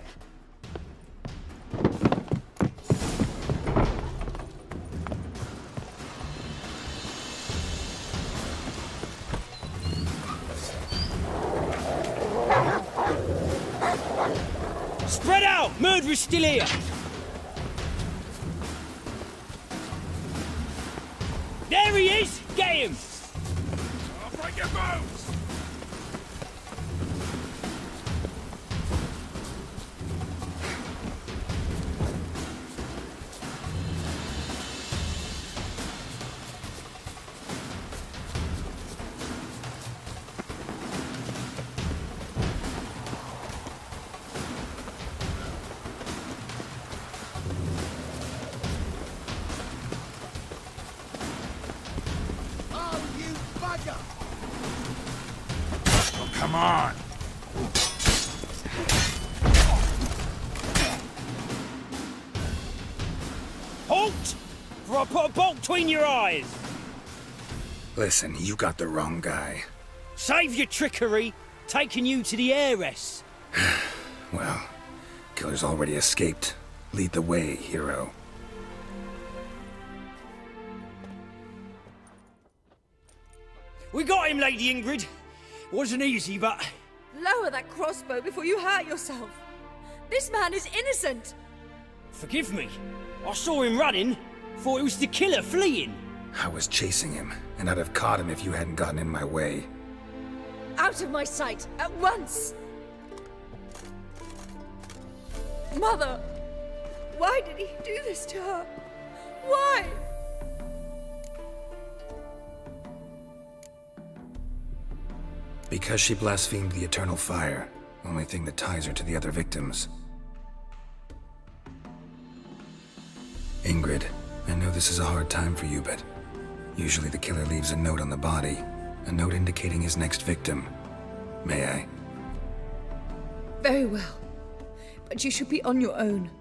Spread out! Murderer's still here! There he is! Get him! I'll break your bones! Come on! Halt! For I put a bolt between your eyes! Listen, you got the wrong guy. Save your trickery, taking you to the heiress. Well, killer's already escaped. Lead the way, hero. We got him, Lady Ingrid. Wasn't easy, but... Lower that crossbow before you hurt yourself. This man is innocent. Forgive me. I saw him running. Thought it was the killer fleeing. I was chasing him, and I'd have caught him if you hadn't gotten in my way. Out of my sight, at once! Mother! Why did he do this to her? Why? Because she blasphemed the eternal fire. Only thing that ties her to the other victims. Ingrid, I know this is a hard time for you, but usually the killer leaves a note on the body. A note indicating his next victim. May I? Very well. But you should be on your own.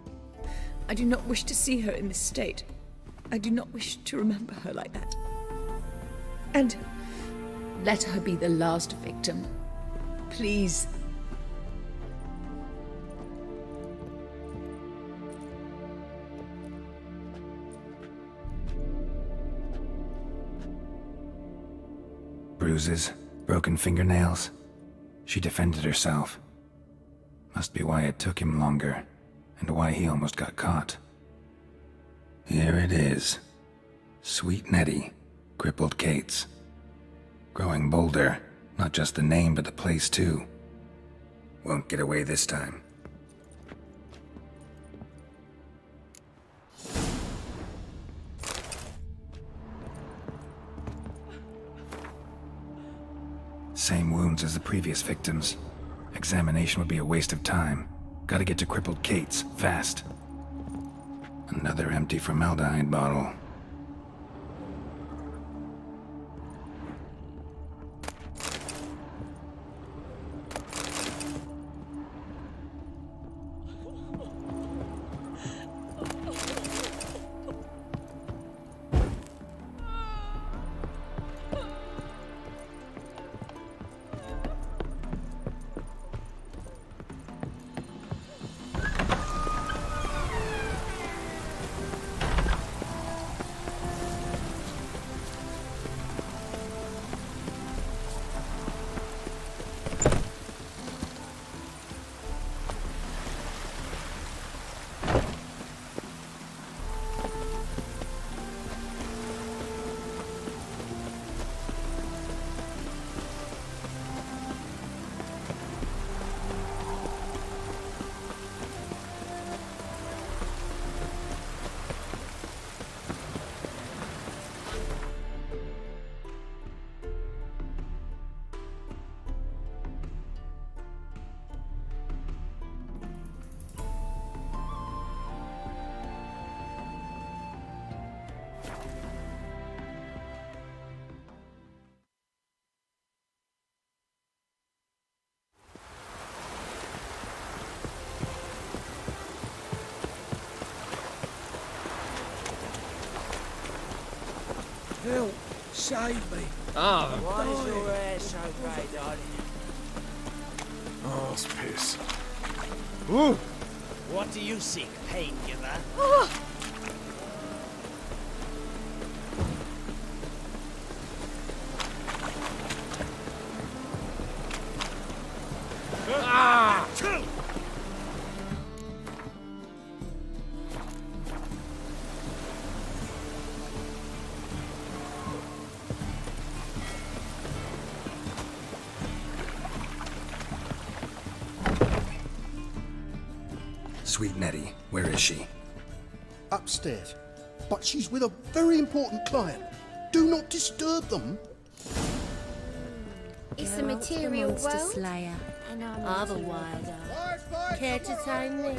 I do not wish to see her in this state. I do not wish to remember her like that. And let her be the last victim. Please. bruises, broken fingernails. She defended herself. Must be why it took him longer, and why he almost got caught. Here it is. Sweet Nettie, crippled Kate's. Growing bolder, not just the name but the place too. Won't get away this time. Same wounds as the previous victims. Examination would be a waste of time. Gotta get to crippled Kate's, fast. Another empty formaldehyde bottle. Help! Save me! Why is your hair so grey, darling? Oh, it's piss. Ooh. What do you seek, painkiller? Ah! Sweet Nettie, where is she? Upstairs. But she's with a very important client. Do not disturb them. It's a material Monster world. Slayer. And I'm Otherwise, care to tame me?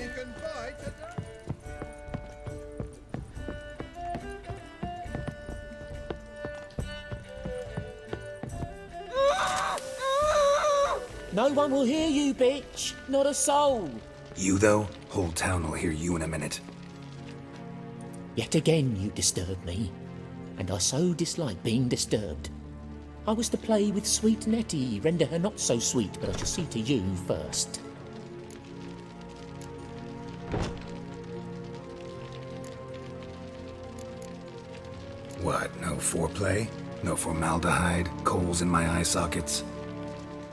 No one will hear you, bitch. Not a soul. You, though? Whole town will hear you in a minute. Yet again you disturb me, and I so dislike being disturbed. I was to play with sweet Nettie, render her not so sweet, but I shall see to you first. What, no foreplay? No formaldehyde? Coals in my eye sockets?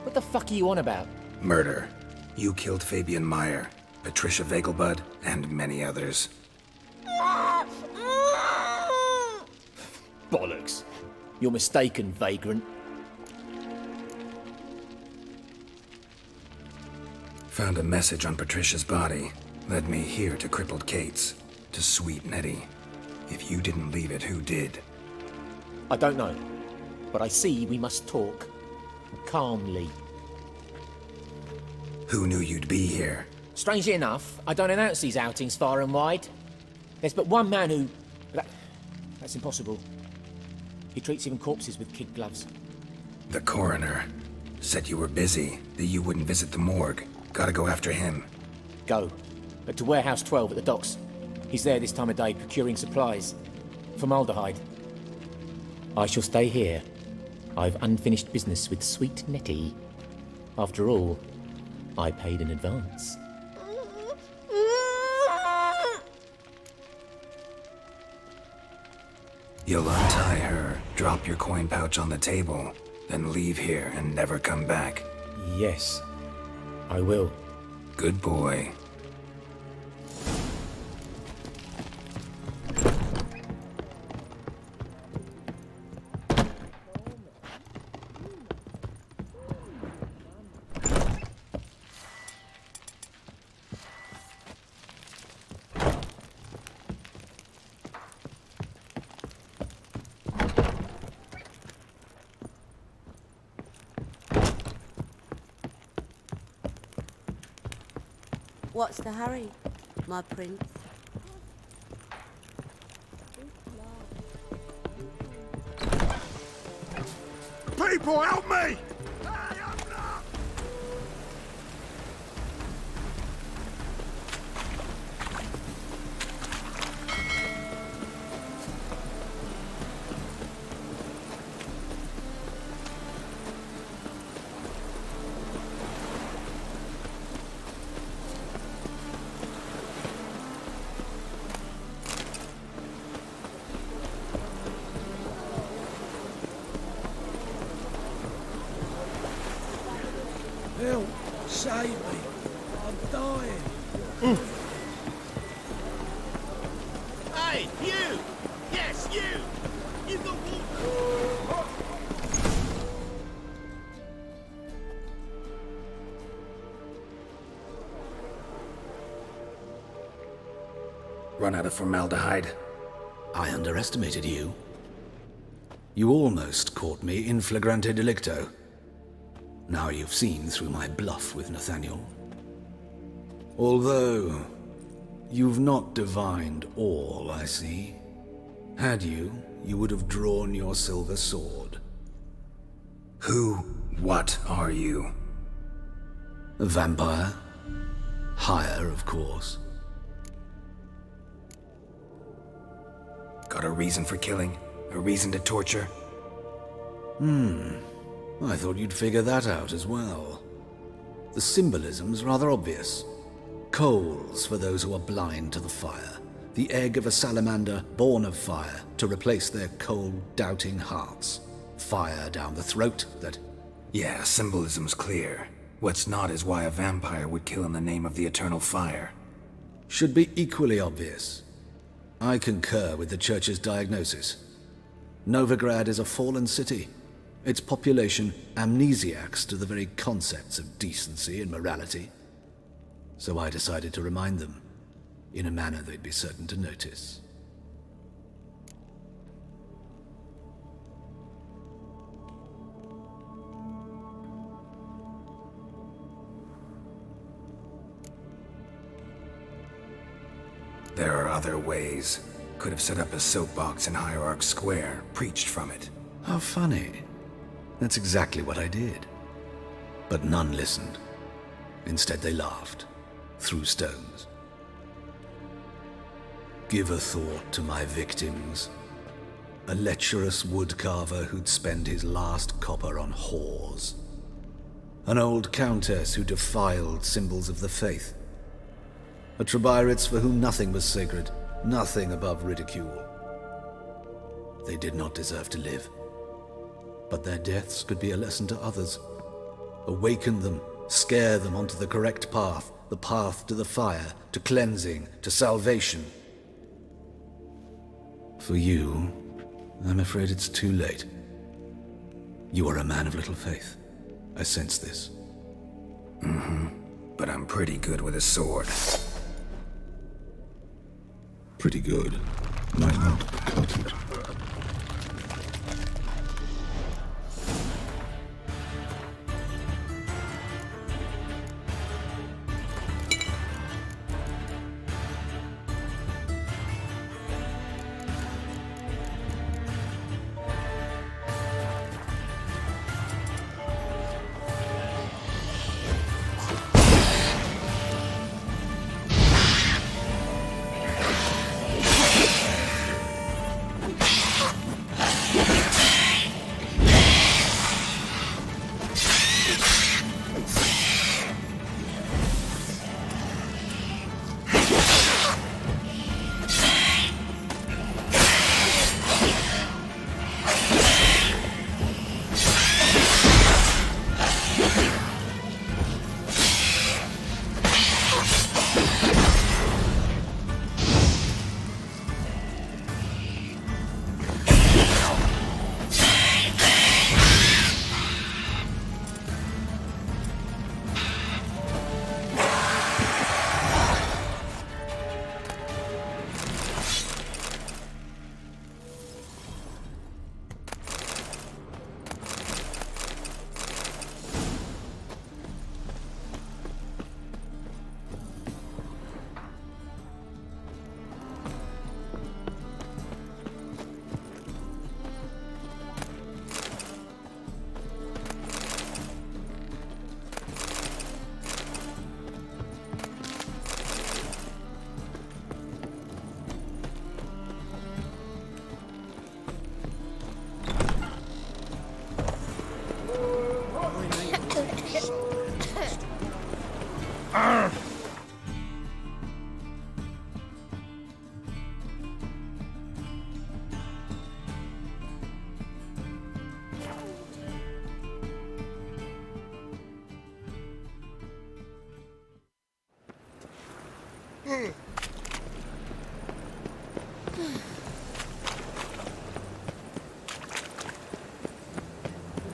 What the fuck are you on about? Murder. You killed Fabian Meyer, Patricia Vegelbud, and many others. Bollocks. You're mistaken, vagrant. Found a message on Patricia's body. Led me here to crippled Kate's. To sweet Nettie. If you didn't leave it, who did? I don't know, but I see we must talk. Calmly. Who knew you'd be here? Strangely enough, I don't announce these outings far and wide. There's but one man who... That's impossible. He treats even corpses with kid gloves. The coroner. Said you were busy, that you wouldn't visit the morgue. Gotta go after him. Go. But to Warehouse 12 at the docks. He's there this time of day procuring supplies. Formaldehyde. I shall stay here. I've unfinished business with sweet Nettie. After all, I paid in advance. You'll untie her, drop your coin pouch on the table, Then leave here and never come back. Yes, I will. Good boy. What's the hurry, my prince? People, help me! Help! Save me! I'm dying! Hey, you! Yes, you! You got water! Run out of formaldehyde. I underestimated you. You almost caught me in flagrante delicto. Now you've seen through my bluff with Nathaniel. Although, you've not divined all, I see. Had you, you would have drawn your silver sword. What are you? A vampire. Higher, of course. Got a reason for killing? A reason to torture? I thought you'd figure that out as well. The symbolism's rather obvious. Coals for those who are blind to the fire. The egg of a salamander born of fire to replace their cold, doubting hearts. Fire down the throat that... Yeah, symbolism's clear. What's not is why a vampire would kill in the name of the eternal fire. Should be equally obvious. I concur with the Church's diagnosis. Novigrad is a fallen city. Its population amnesiacs to the very concepts of decency and morality. So I decided to remind them, in a manner they'd be certain to notice. There are other ways. Could have set up a soapbox in Hierarch Square, preached from it. How funny. That's exactly what I did. But none listened. Instead they laughed, threw stones. Give a thought to my victims. A lecherous woodcarver who'd spend his last copper on whores. An old countess who defiled symbols of the faith. A Trebirates for whom nothing was sacred, nothing above ridicule. They did not deserve to live. But their deaths could be a lesson to others. Awaken them, scare them onto the correct path, the path to the fire, to cleansing, to salvation. For you, I'm afraid it's too late. You are a man of little faith. I sense this. But I'm pretty good with a sword. Pretty good. Might not cut it.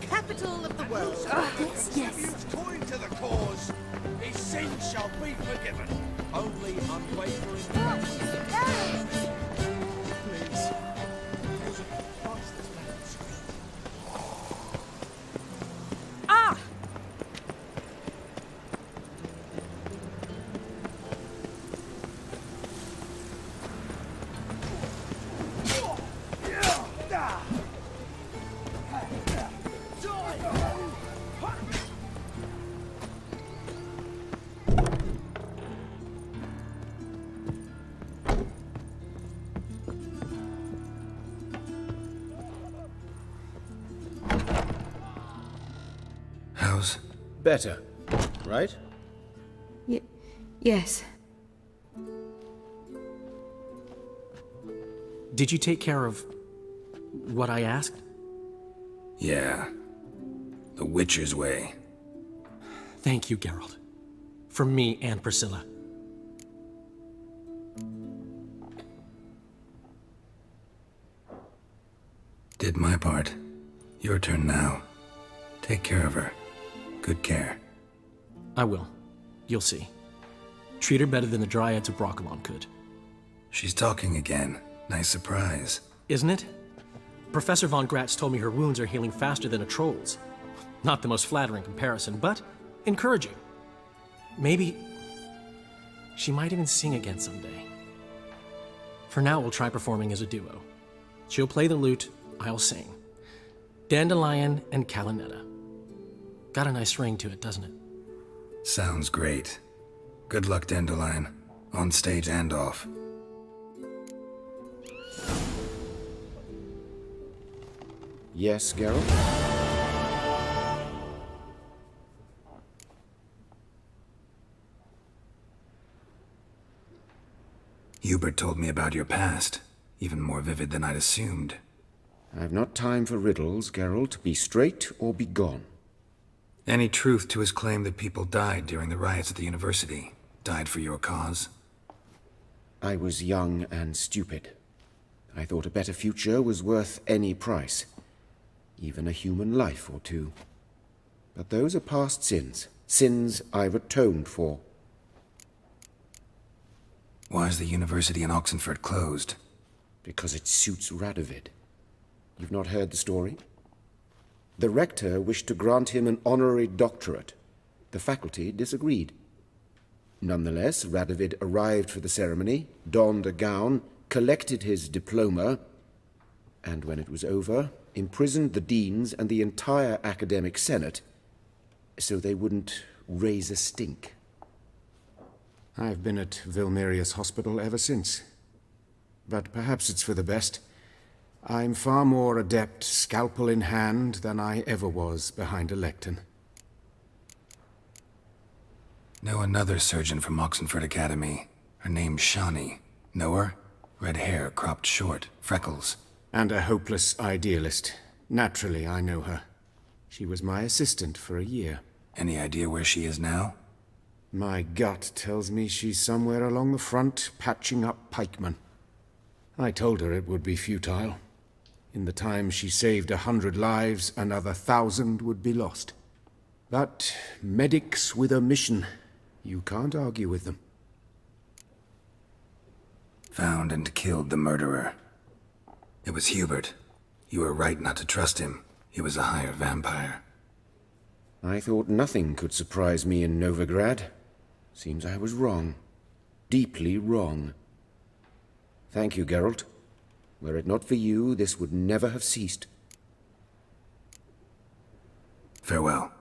Capital of the world. Yes, yes. Gives coin to the cause. His sins shall be forgiven. Only unwavering faith. Please. Pass this manuscript. Ah! How's... Better, right? Yes. Did you take care of what I asked? Yeah. The Witcher's way. Thank you, Geralt. From me and Priscilla. Did my part. Your turn now. Take care of her. Good care. I will. You'll see. Treat her better than the Dryads of Brokilon could. She's talking again. Nice surprise. Isn't it? Professor Von Gratz told me her wounds are healing faster than a troll's. Not the most flattering comparison, but encouraging. Maybe she might even sing again someday. For now, we'll try performing as a duo. She'll play the lute, I'll sing. Dandelion and Calinetta. Got a nice ring to it, doesn't it? Sounds great. Good luck, Dandelion. On stage and off. Yes, Geralt? Hubert told me about your past. Even more vivid than I'd assumed. I've not time for riddles, Geralt. Be straight or be gone. Any truth to his claim that people died during the riots at the university? Died for your cause? I was young and stupid. I thought a better future was worth any price. Even a human life or two. But those are past sins. Sins I've atoned for. Why is the university in Oxenford closed? Because it suits Radovid. You've not heard the story? The rector wished to grant him an honorary doctorate. The faculty disagreed. Nonetheless, Radovid arrived for the ceremony, donned a gown, collected his diploma, and when it was over, imprisoned the deans and the entire academic senate so they wouldn't raise a stink. I've been at Vilmerius Hospital ever since. But perhaps it's for the best. I'm far more adept, scalpel in hand, than I ever was behind a lectern. Know another surgeon from Oxenford Academy. Her name's Shani. Know her? Red hair, cropped short, freckles. And a hopeless idealist. Naturally, I know her. She was my assistant for a year. Any idea where she is now? My gut tells me she's somewhere along the front, patching up pikemen. I told her it would be futile. In the time she saved 100 lives, another 1,000 would be lost. But medics with a mission, you can't argue with them. Found and killed the murderer. It was Hubert. You were right not to trust him. He was a hired vampire. I thought nothing could surprise me in Novigrad. Seems I was wrong. Deeply wrong. Thank you, Geralt. Were it not for you, this would never have ceased. Farewell.